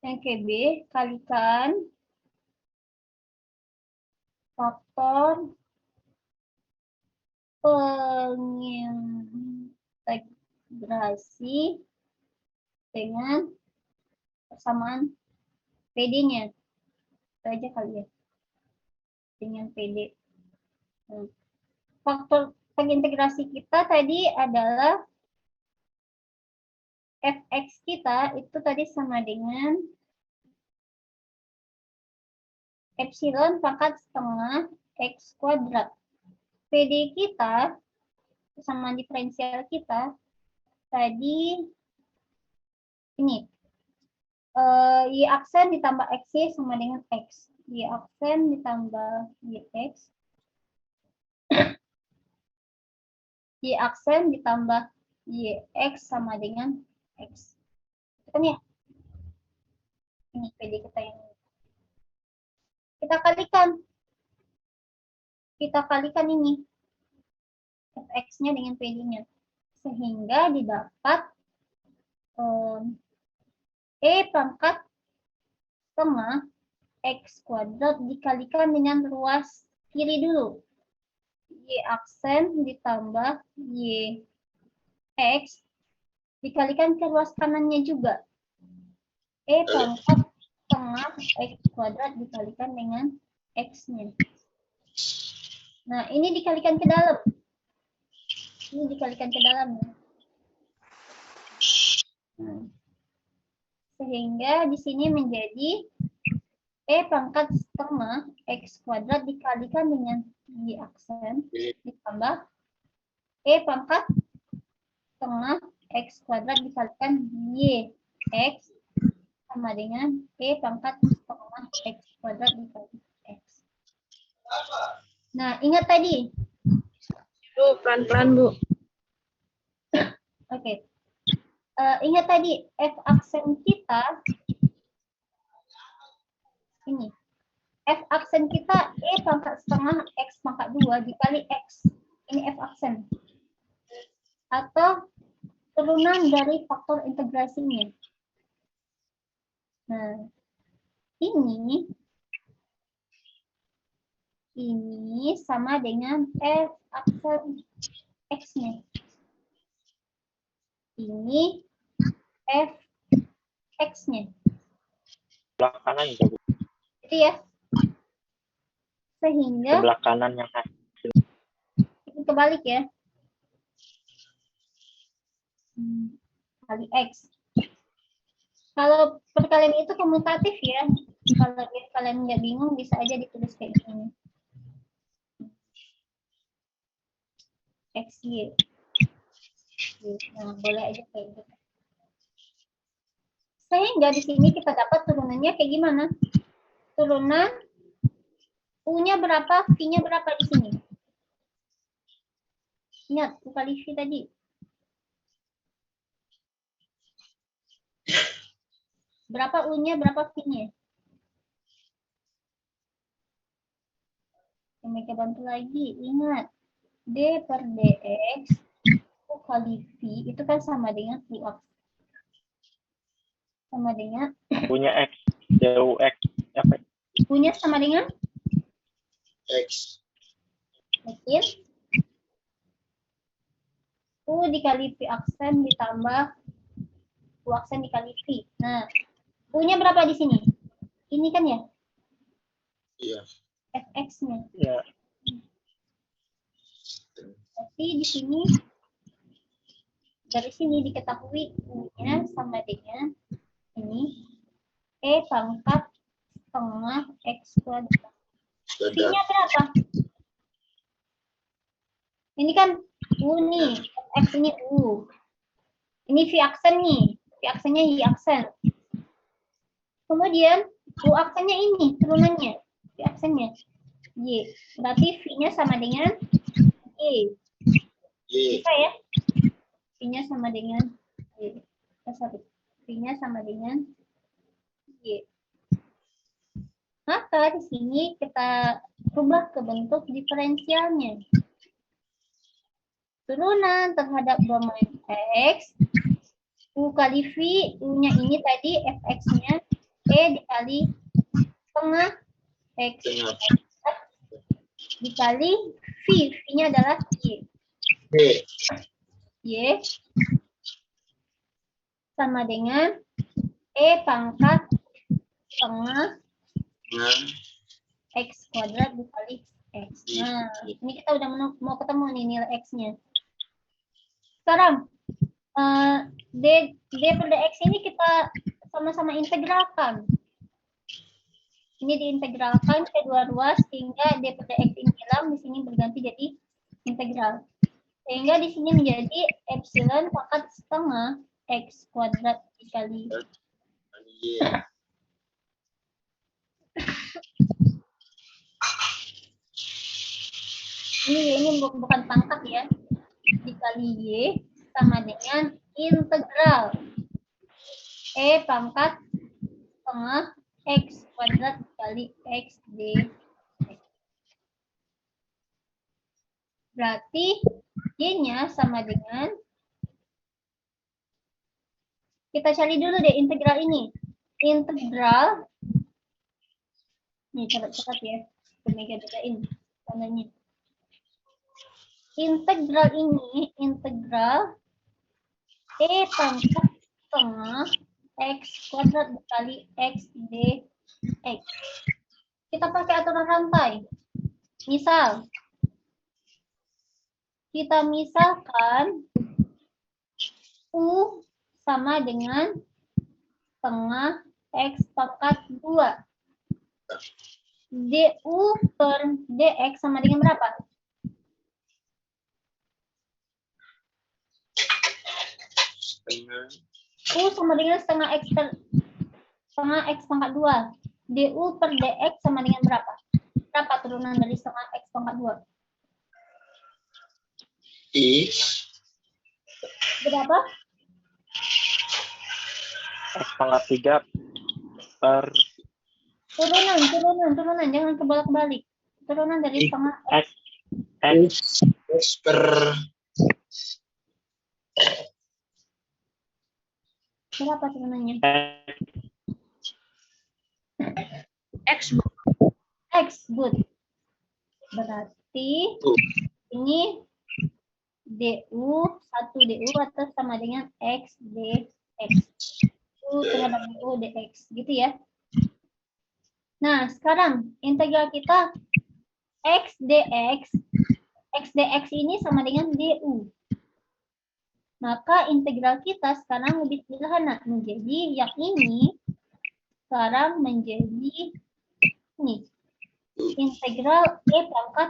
Yang KB kalikan faktor pengintegrasi dengan persamaan PD-nya. Itu aja kali ya. Dengan PD. Faktor pengintegrasi kita tadi adalah fx kita itu tadi sama dengan epsilon pangkat setengah x kuadrat. PD kita sama diferensial kita tadi ini y aksen ditambah xy sama dengan x. Y aksen ditambah yx. Y aksen ditambah yx sama dengan x. Itu kan ya? Ini PD kita yang ini. Kita kalikan ini. Fx-nya dengan PD-nya. Sehingga didapat E pangkat setengah X kuadrat dikalikan dengan ruas kiri dulu. Y aksen ditambah Y X dikalikan ke ruas kanannya juga. E pangkat setengah X kuadrat dikalikan dengan X-nya. Nah, ini dikalikan ke dalam. Ini dikalikan ke dalam. Nah, sehingga di sini menjadi E pangkat setengah X kuadrat dikalikan dengan Y aksen ditambah E pangkat setengah X kuadrat dikalikan Y X sama dengan E pangkat setengah X kuadrat dikalikan X. Nah, ingat tadi. Bu, pelan-pelan, Bu. Oke. Ingat tadi F aksen kita ini. F aksen kita E pangkat setengah X pangkat 2 dikali X. Ini F aksen. Atau turunan dari faktor integrasinya. Nah, ini sama dengan F aksen X-nya. Ini F X-nya. Sebelah kanan juga, Bu. Itu ya. Sehingga Sebelah kanan yang itu kebalik ya. Kali X. Kalau perkalian itu komutatif ya. Kalau kalian nggak bingung bisa aja ditulis kayak gini. XY. Nah, boleh aja kayak gitu. Sehingga di sini kita dapat turunannya kayak gimana? turunan U-nya berapa, V-nya berapa di sini? Ingat, U kali V tadi. Berapa U-nya, berapa V-nya? Mereka bantu lagi. Ingat, D per DX U kali V itu kan sama dengan UX. Sama dengan punya X, DUX, apa? U-nya sama dengan X. yakin? U dikali V aksen ditambah U aksen dikali V. Nah, U-nya berapa di sini? Ini kan ya? Iya. Fx-nya. Ya, Tapi di sini, dari sini diketahui U-nya sama dengan ini. E pangkat setengah X kuadrat. Sudah. V-nya berapa? Ini kan U nih, X ini U. Ini V aksen nih, V aksennya Y aksen. Kemudian U aksennya ini, turunannya, V aksennya Y. Berarti V-nya sama dengan Y. Y. Bisa ya? V-nya sama dengan Y. V-nya sama dengan Y. Maka di sini kita rubah ke bentuk diferensialnya. Turunan terhadap domain X, U kali V, U-nya ini tadi Fx-nya, E dikali setengah X Tengah. dikali V, V-nya adalah Y. Y. Y sama dengan E pangkat setengah Dengan X kuadrat dikali X. Nah, ini kita udah mau ketemu nih nilai X-nya. Sekarang, D per dx ini kita sama-sama integralkan. Ini diintegralkan kedua ruas sehingga D per dx ini hilang, di sini berganti jadi integral. Sehingga di sini menjadi epsilon pangkat setengah X kuadrat dikali Y. ini bukan pangkat ya, dikali Y sama dengan integral E pangkat setengah X kuadrat dikali X dx. Berarti Y-nya sama dengan, kita cari dulu deh integral ini. Integral, nih catat ya, Mega bedain tandanya. Integral ini, integral E pangkat setengah X kuadrat dikali X dx. Kita pakai aturan rantai. Misal, kita misalkan U sama dengan setengah X pangkat 2. DU per DX sama dengan berapa? Setengah. U sama dengan setengah X pangkat 2. DU per DX sama dengan berapa? Berapa turunan dari setengah X pangkat 2? I. Berapa? X pangkat 3 per Turunan, jangan kebolak-balik. Turunan dari setengah X. X per Berapa turunannya? X, Bu. X, good. Berarti ini DU, 1 DU atau sama dengan X dx. U terhadap DU dx, gitu ya. Nah, sekarang integral kita X dx ini sama dengan DU. Maka integral kita sekarang lebih sederhana, menjadi yang ini sekarang menjadi ini. Integral E pangkat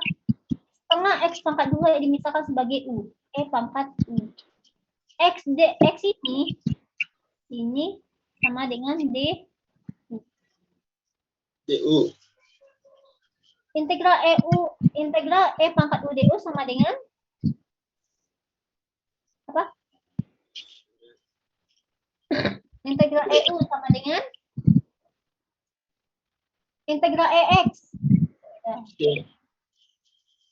setengah X pangkat 2 dimisalkan sebagai U. E pangkat U. X dx ini sama dengan D. DU. Integral E pangkat U DU sama dengan apa? Integral EU sama dengan integral EX. Ya.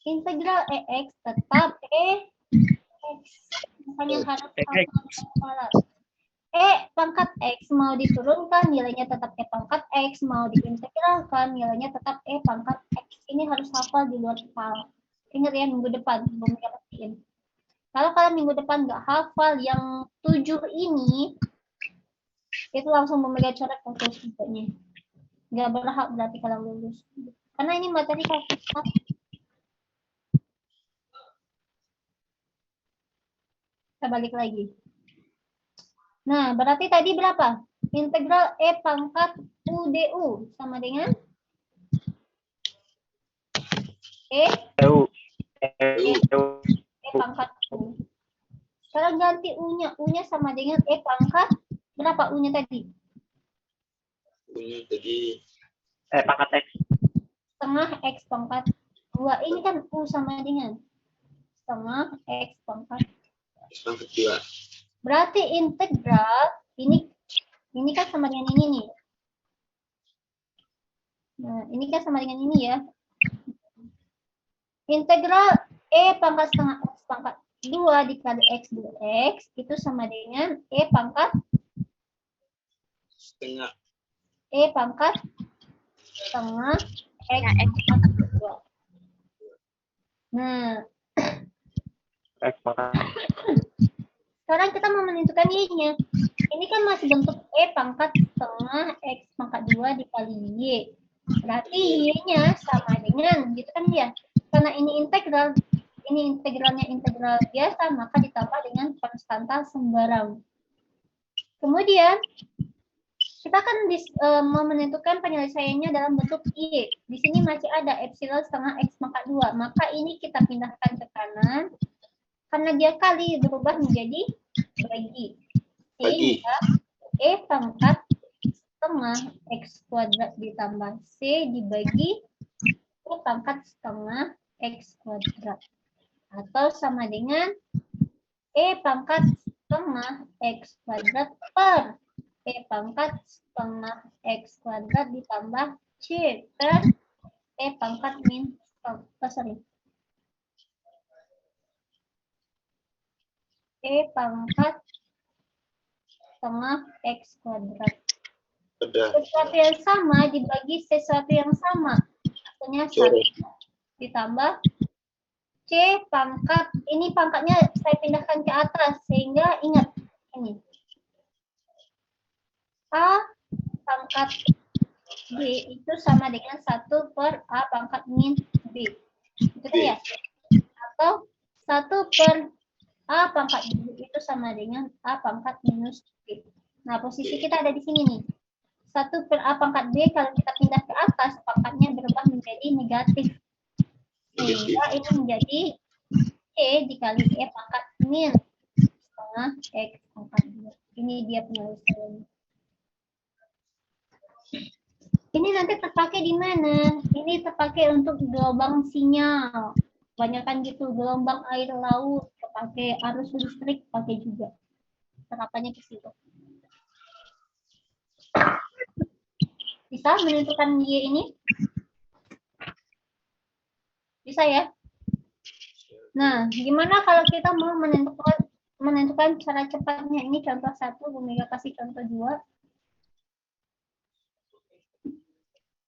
Integral EX tetap EX. Makanya harus hafal. E pangkat X mau diturunkan, nilainya tetap E pangkat X. Mau diintegralkan, nilainya tetap E pangkat X. Ini harus hafal di luar kepala. Ingat ya, minggu depan belum pastiin. Kalau kalian minggu depan nggak hafal yang 7 ini, itu langsung memegang coret fokus tipenya. Nggak berhak berarti kalau lulus. Karena ini materi kalkulus. Kita balik lagi. Nah, berarti tadi berapa? Integral E pangkat U DU sama dengan E pangkat U. Sekarang ganti U-nya. U-nya sama dengan E pangkat berapa U-nya tadi? U-nya tadi Pangkat X. Setengah X pangkat 2. Ini kan U sama dengan setengah X pangkat. X pangkat 2. Berarti integral ini kan sama dengan ini nih. Nah, ini kan sama dengan ini ya. Integral E pangkat setengah X pangkat 2 dikali X dx itu sama dengan E pangkat Setengah. E pangkat setengah X pangkat 2. Nah, X pangkat. sekarang kita mau menentukan Y-nya. Ini kan masih bentuk E pangkat setengah X pangkat 2 dikali Y. Berarti Y-nya sama dengan, gitu kan ya. Karena ini integralnya integral biasa, maka ditambah dengan konstanta sembarang. Kemudian, kita kan mau menentukan penyelesaiannya dalam bentuk Y. Di sini masih ada epsilon setengah X pangkat 2. Maka ini kita pindahkan ke kanan. Karena dia kali berubah menjadi bagi. Sehingga E pangkat setengah X kuadrat ditambah C dibagi E pangkat setengah X kuadrat. Atau sama dengan E pangkat setengah X kuadrat per E pangkat setengah X kuadrat ditambah C per E pangkat min, E pangkat setengah X kuadrat. Sesuatu yang sama dibagi sesuatu yang sama. Artinya 1 ditambah C pangkat, ini pangkatnya saya pindahkan ke atas sehingga ingat ini. A pangkat B itu sama dengan 1 per A pangkat min B. Itu kan ya? Atau 1 per A pangkat B itu sama dengan A pangkat minus B. Nah, posisi kita ada di sini nih. 1 per A pangkat B kalau kita pindah ke atas, pangkatnya berubah menjadi negatif. Sehingga ini menjadi E dikali E pangkat min setengah X pangkat 2. Ini dia penyelesaiannya. Ini nanti terpakai di mana? Ini terpakai untuk gelombang sinyal. Kebanyakan gitu, gelombang air laut, pakai arus listrik, pakai juga. Terapannya ke situ. Bisa menentukan Y ini? Bisa ya? Nah, gimana kalau kita mau menentukan cara cepatnya? Ini contoh 1, Bu Mega kasih contoh 2.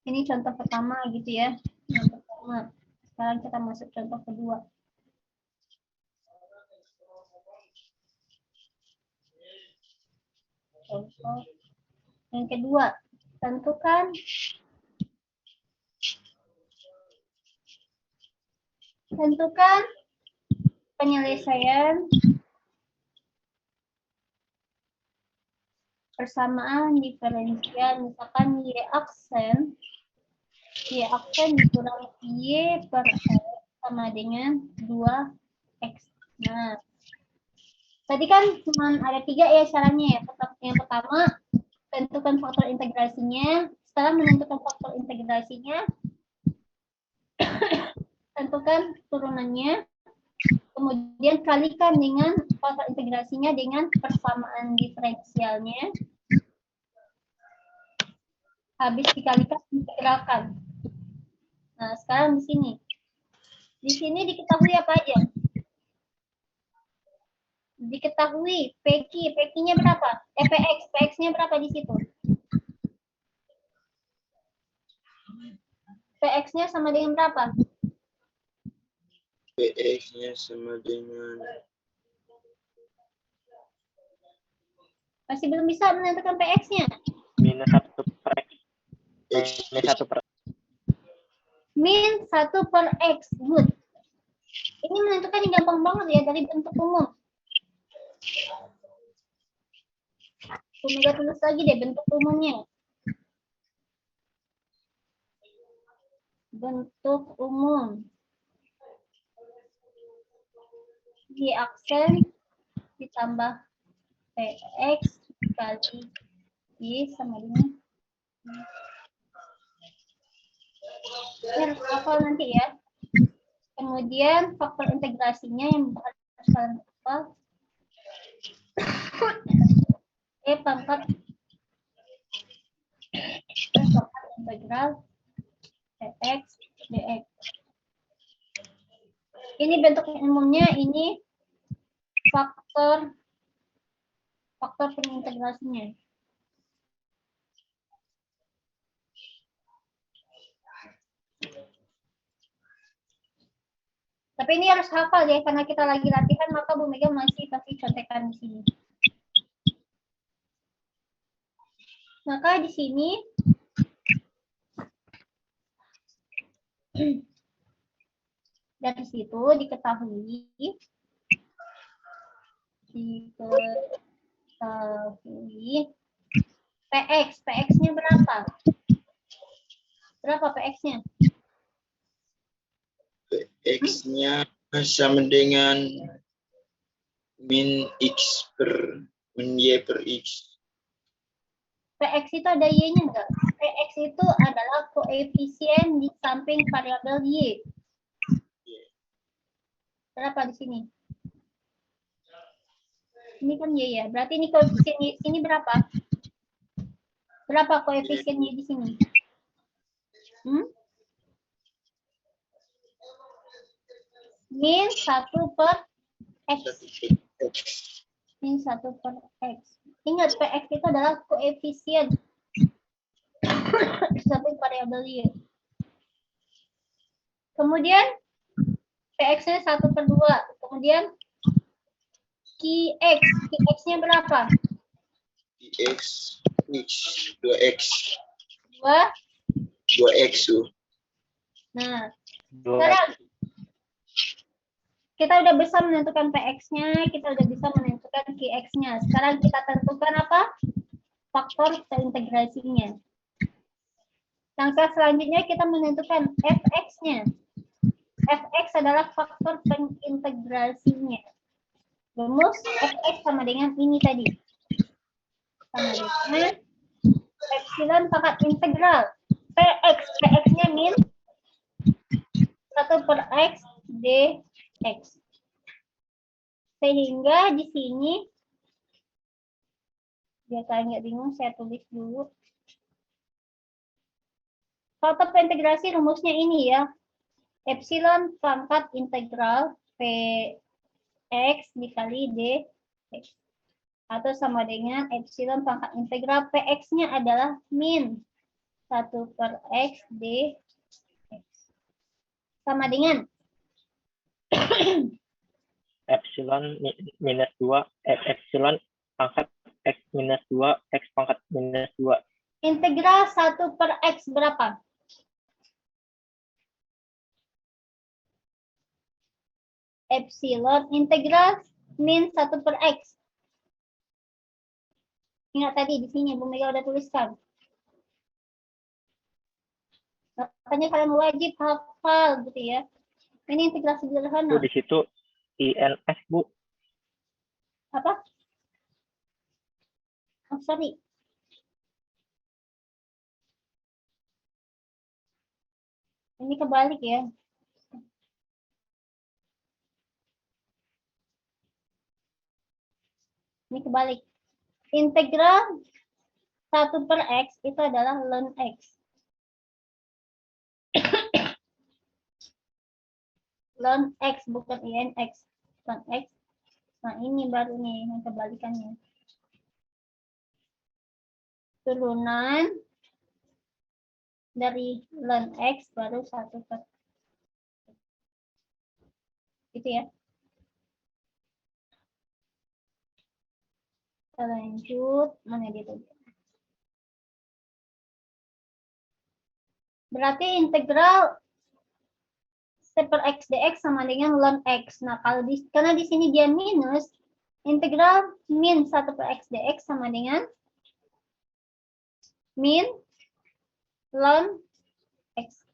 Ini contoh pertama gitu ya. Yang pertama. Sekarang kita masuk contoh kedua. Contoh yang kedua, tentukan penyelesaian persamaan diferensial, misalkan Y aksen dikurang Y per X sama dengan 2X. Nah, tadi kan cuma ada 3 ya caranya ya. Yang pertama, tentukan faktor integrasinya Setelah menentukan faktor integrasinya, tentukan turunannya, kemudian kalikan dengan faktor integrasinya dengan persamaan diferensialnya. Habis dikalikan, integralkan. Nah, sekarang di sini. Di sini diketahui apa aja? Diketahui PQ, PQ-nya berapa? PX, PX-nya berapa di situ? PX-nya sama dengan berapa? PX-nya sama dengan Masih belum bisa menentukan PX-nya. minus 1 per X. X. Minus 1 per Min 1 per X. Good. Ini menentukan yang gampang banget ya dari bentuk umum. Omega tulis lagi deh bentuk umumnya. Bentuk umum. Di aksen ditambah PX kali Y sama dengan ini harus hafal nanti ya. Kemudian faktor integrasinya yang harus kalian hafal. Pangkat integral PX dx. Ini bentuk umumnya, ini faktor pengintegrasinya. Tapi ini harus hafal ya, karena kita lagi latihan, maka Bu Mega masih kasih contekan di sini. Maka di sini dari situ diketahui PX-nya berapa? Berapa PX-nya? PX-nya sama dengan min X per min Y per X. PX itu ada Y-nya enggak? PX itu adalah koefisien di samping variabel Y. Berapa di sini? Ini kan Y ya. Berarti ini koefisien Y ini berapa? Berapa koefisien Y di sini? Min 1 per X. Min 1 per X. Ingat, PX itu adalah koefisien di samping variabel Y. Kemudian PX-nya 1 per 2. Kemudian QX-nya berapa? X 2X. 2. 2X. Nah, 2 sekarang kita udah bisa menentukan PX-nya, kita udah bisa menentukan QX-nya. Sekarang kita tentukan apa? Faktor integrasinya. Langkah selanjutnya kita menentukan Fx-nya. Fx adalah faktor pengintegrasinya. Rumus Fx sama dengan ini tadi. Sama dengan epsilon pangkat integral Px. Px-nya min 1 per X dx. Sehingga di sini, biar kalian nggak bingung, saya tulis dulu. Faktor integrasi rumusnya ini ya. Epsilon pangkat integral Px dikali dx. Atau sama dengan epsilon pangkat integral Px-nya adalah min 1 per X dx. Sama dengan epsilon minus 2 epsilon pangkat X minus 2 X pangkat minus 2. integral 1 per X berapa? Epsilon integral min 1 per X. Ingat tadi di sini Bu Mega udah tuliskan. Makanya kalian wajib hafal gitu ya. Ini integrasi sederhana. Bu, di situ INS, Bu. Apa? Oh, sorry. Ini kebalik ya. Ini kebalik. Integral 1 per X itu adalah ln X. Ln X bukan ln X. Ln X. Nah ini baru nih yang kebalikannya. Turunan dari ln X baru 1 per gitu ya. Kita lanjut, mana dia tadi? Berarti integral 1 per X dx sama dengan ln X. Nah, karena di sini dia minus, integral min 1 per X dx sama dengan min ln X.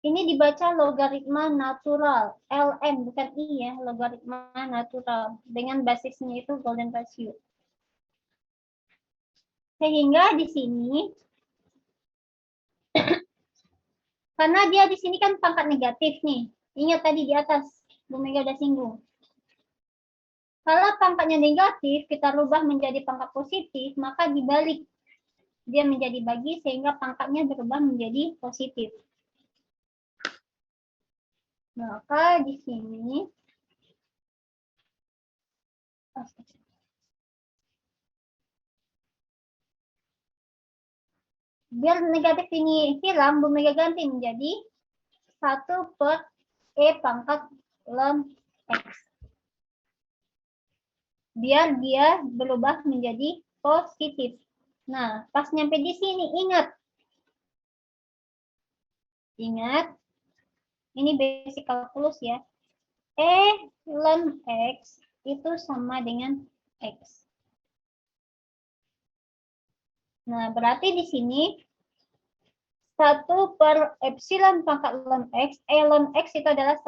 Ini dibaca logaritma natural, ln bukan i ya, logaritma natural dengan basisnya itu golden ratio. Sehingga di sini karena dia di sini kan pangkat negatif nih. Ingat tadi di atas Bu Mega udah singgung. Kalau pangkatnya negatif kita rubah menjadi pangkat positif, maka dibalik dia menjadi bagi sehingga pangkatnya berubah menjadi positif. Maka di sini biar negatif ini hilang, Bu Mega ganti menjadi 1 per E pangkat ln X. Biar dia berubah menjadi positif. Nah, pas nyampe di sini ingat, ini basic kalkulus ya. E ln X itu sama dengan X. Nah, berarti di sini 1 per epsilon pangkat ln X, E ln X itu adalah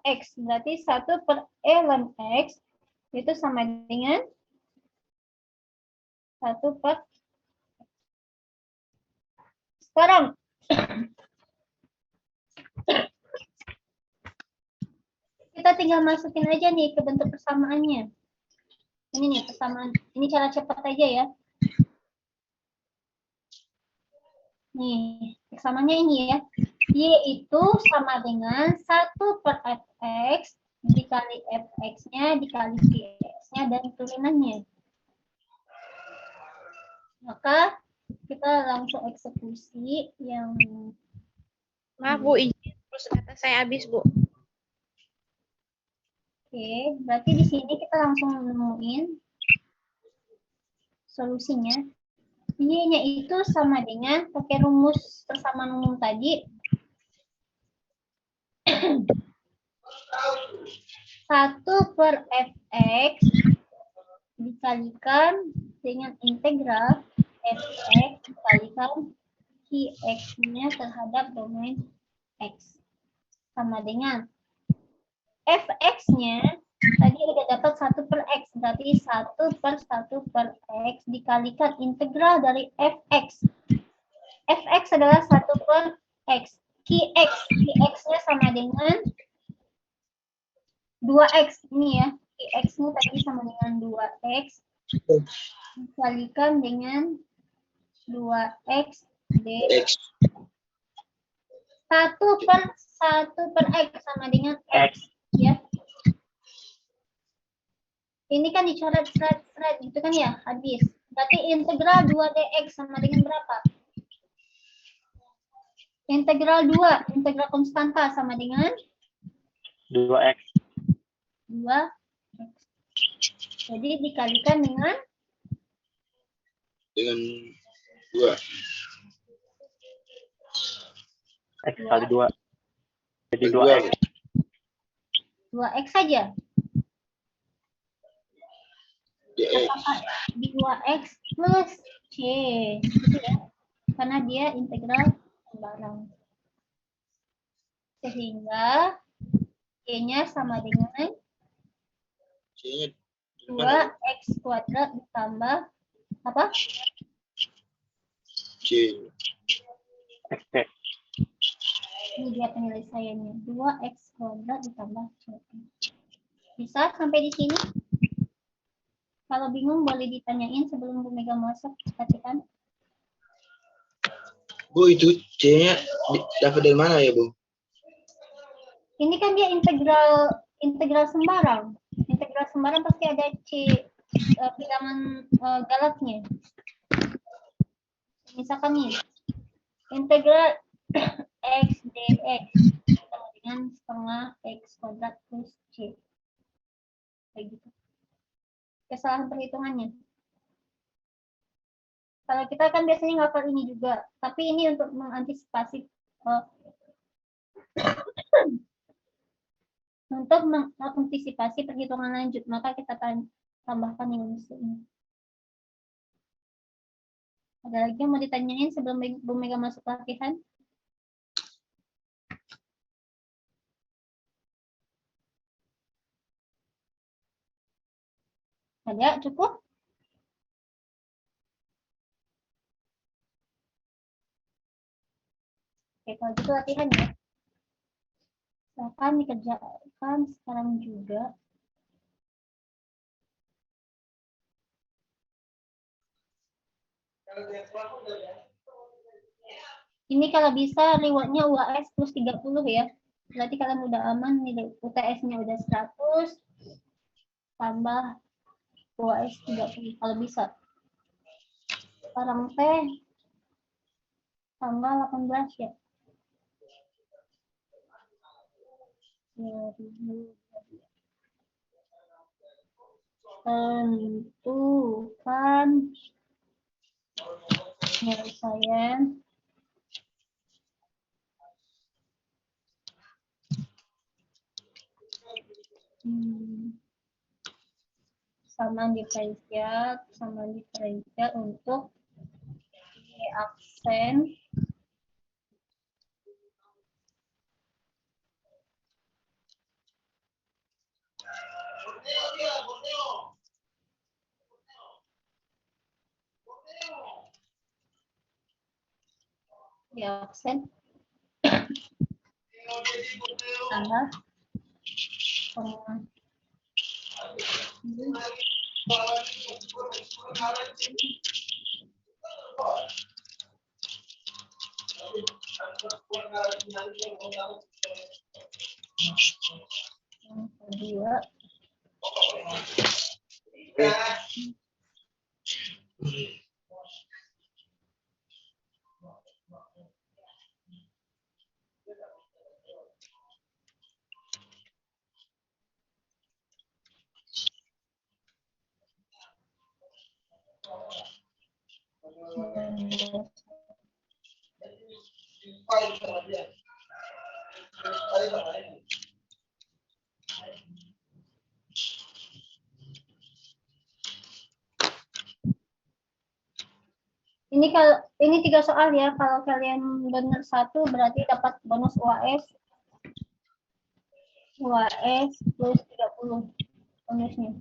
X. Berarti 1 per E ln X itu sama dengan 1 per. Sekarang, kita tinggal masukin aja nih ke bentuk persamaannya. Ini nih persamaan. Ini cara cepat aja ya. Nih, persamaannya ini ya. Y itu sama dengan 1 per fx dikali fx-nya dikali qx-nya dan turunannya. Maka kita langsung eksekusi yang Maaf Bu, izin terus data saya habis Bu. oke, berarti di sini kita langsung nemuin solusinya. Y-nya itu sama dengan pakai rumus persamaan umum tadi 1 per fx dikalikan dengan integral fx dikalikan qx-nya terhadap domain x sama dengan fx-nya tadi udah dapat 1 per x, berarti 1 per 1 per x dikalikan integral dari fx. Fx adalah 1 per x. Qx-nya sama dengan 2x. Ini ya, Qx-nya tadi sama dengan 2x. Dikalikan dengan 2x dx. 1 per x sama dengan x. Ya. Ini kan dicoret seret gitu kan ya, habis. Berarti integral 2 dx sama dengan berapa? Integral 2, integral konstanta sama dengan 2x. 2x. Jadi dikalikan dengan 2. X kali 2. Jadi 2x. 2x saja. Dx. Apakah di 2x plus c gitu ya, karena dia integral sembarang sehingga y-nya sama dengan C-nya di mana? 2x kuadrat ditambah apa? C. X. Ini dia penyelesaiannya. 2x kuadrat ditambah C. Bisa sampai di sini? Kalau bingung boleh ditanyain sebelum Bu Mega masuk. Perhatikan. Bu, itu C-nya dapat dari mana ya, Bu? Ini kan dia integral sembarang. Integral sembarang pasti ada C bilangan galaknya. Misalkan nih, integral x dx sama dengan setengah x kuadrat plus C. Kayak gitu. Kesalahan perhitungannya. Kalau kita kan biasanya ngapal ini juga, tapi ini untuk mengantisipasi untuk mengantisipasi perhitungan lanjut, maka kita tambahkan yang ini. Ada lagi yang mau ditanyain sebelum Bu Mega masuk latihan? Ada, cukup? Oke, kalau gitu latihan ya. Silakan dikerjakan sekarang juga. Ini kalau bisa rewardnya UAS plus 30 ya. Berarti kalian udah aman, nilai UTS-nya udah 100, tambah UAS 30 kalau bisa. Sekarang teh tambah 18 ya. 2022. Tentukan penyelesaian sama diferensial untuk aksen tambah yang kedua ini 3 soal ya. Kalau kalian benar 1 berarti dapat bonus UAS plus 30 bonusnya.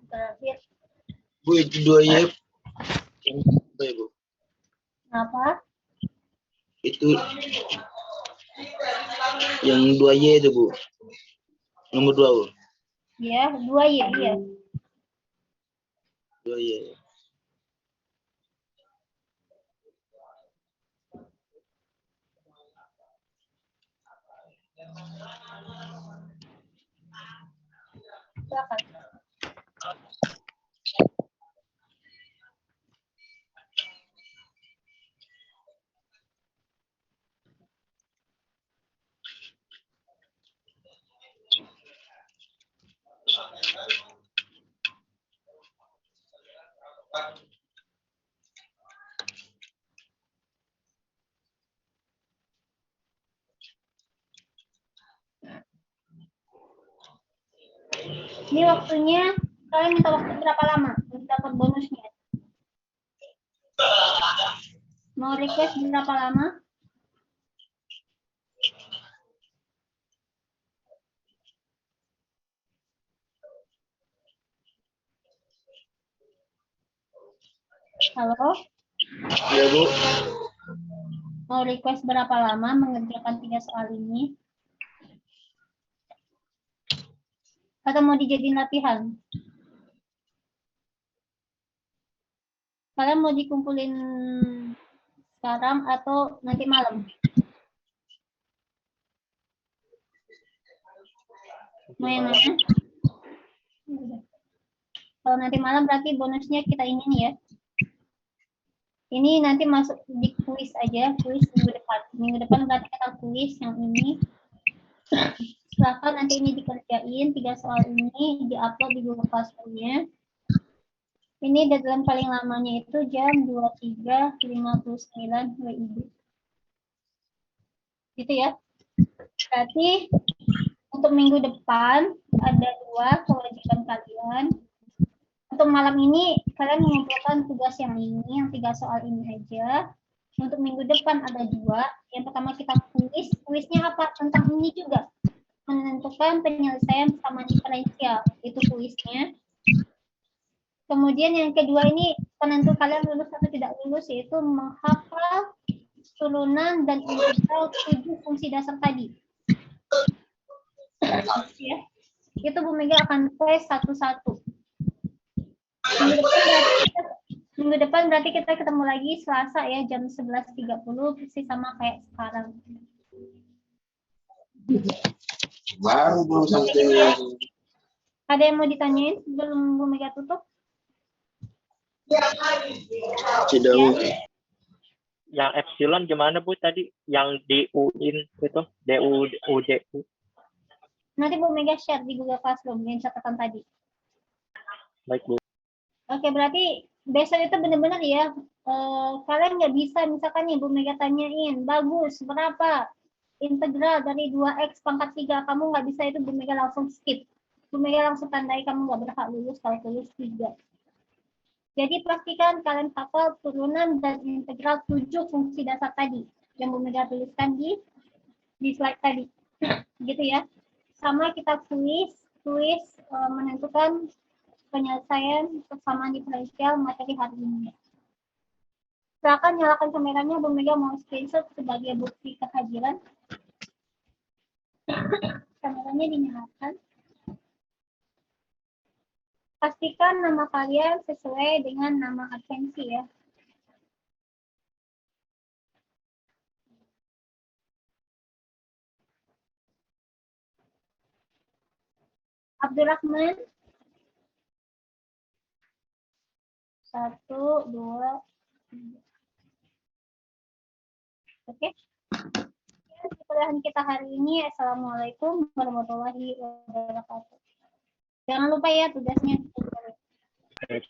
Terakhir. Bu, itu 2Y. Apa ya, Bu? Apa? Itu yang 2Y itu, Bu. Nomor 2, Bu. Ya, 2 ya, iya. 2Y. Silakan. Ini waktunya, kalian minta waktu berapa lama untuk dapat bonusnya? Mau request berapa lama? Halo? Ya, Bu. Mau request berapa lama mengerjakan 3 soal ini? Atau mau dijadiin latihan? Kalian mau dikumpulin sekarang atau nanti malam? Mau yang mana? Kalau nanti malam berarti bonusnya kita ini nih ya. Ini nanti masuk di kuis aja, kuis minggu depan. Minggu depan berarti kita kuis yang ini. Silahkan nanti ini dikerjain, 3 soal ini diupload di Google Classroom-nya. Ini deadline paling lamanya itu jam 23.59 WIB. Gitu ya. Berarti untuk minggu depan ada 2 kewajiban kalian. Untuk malam ini kalian mengumpulkan tugas yang ini, yang 3 soal ini aja. Untuk minggu depan ada 2. Yang pertama kita kuis. Kuisnya apa? Tentang ini juga. Menentukan penyelesaian sama diferensial. Itu kuisnya. Kemudian yang kedua ini penentu kalian lulus atau tidak lulus, yaitu menghafal turunan dan integral 7 fungsi dasar tadi. Ya. Itu Bu Mega akan tes satu-satu. Minggu depan berarti kita ketemu lagi Selasa ya, jam 11.30, persis sama kayak sekarang. Baru belum sampai. Ada yang mau ditanyain sebelum Bu Mega tutup? Tidak, Bu. Yang epsilon gimana Bu tadi? Yang DU-in itu, DU. Nanti Bu Mega share di Google Classroom yang catatan tadi. Baik Bu. Oke, berarti besok itu benar-benar ya, kalian nggak bisa, misalkan nih Bu Mega tanyain, bagus, berapa integral dari 2x pangkat 3, kamu nggak bisa itu Bu Mega langsung skip. Bu Mega langsung tandai kamu nggak berhak lulus kalau tulis 3. Jadi pastikan kalian hafal turunan dan integral 7 fungsi dasar tadi yang Bu Mega tuliskan di slide tadi. Gitu ya. Sama kita kuis menentukan penyelesaian persamaan diferensial materi hari ini. Silakan nyalakan kameranya, Bu Mega mau screenshot sebagai bukti kehadiran. Kameranya dinyalakan. Pastikan nama kalian sesuai dengan nama absensi ya. Abdurrahman. 1, 2, 3. Oke. Perkuliahan kita hari ini. Assalamualaikum warahmatullahi wabarakatuh. Jangan lupa ya tugasnya. Baik.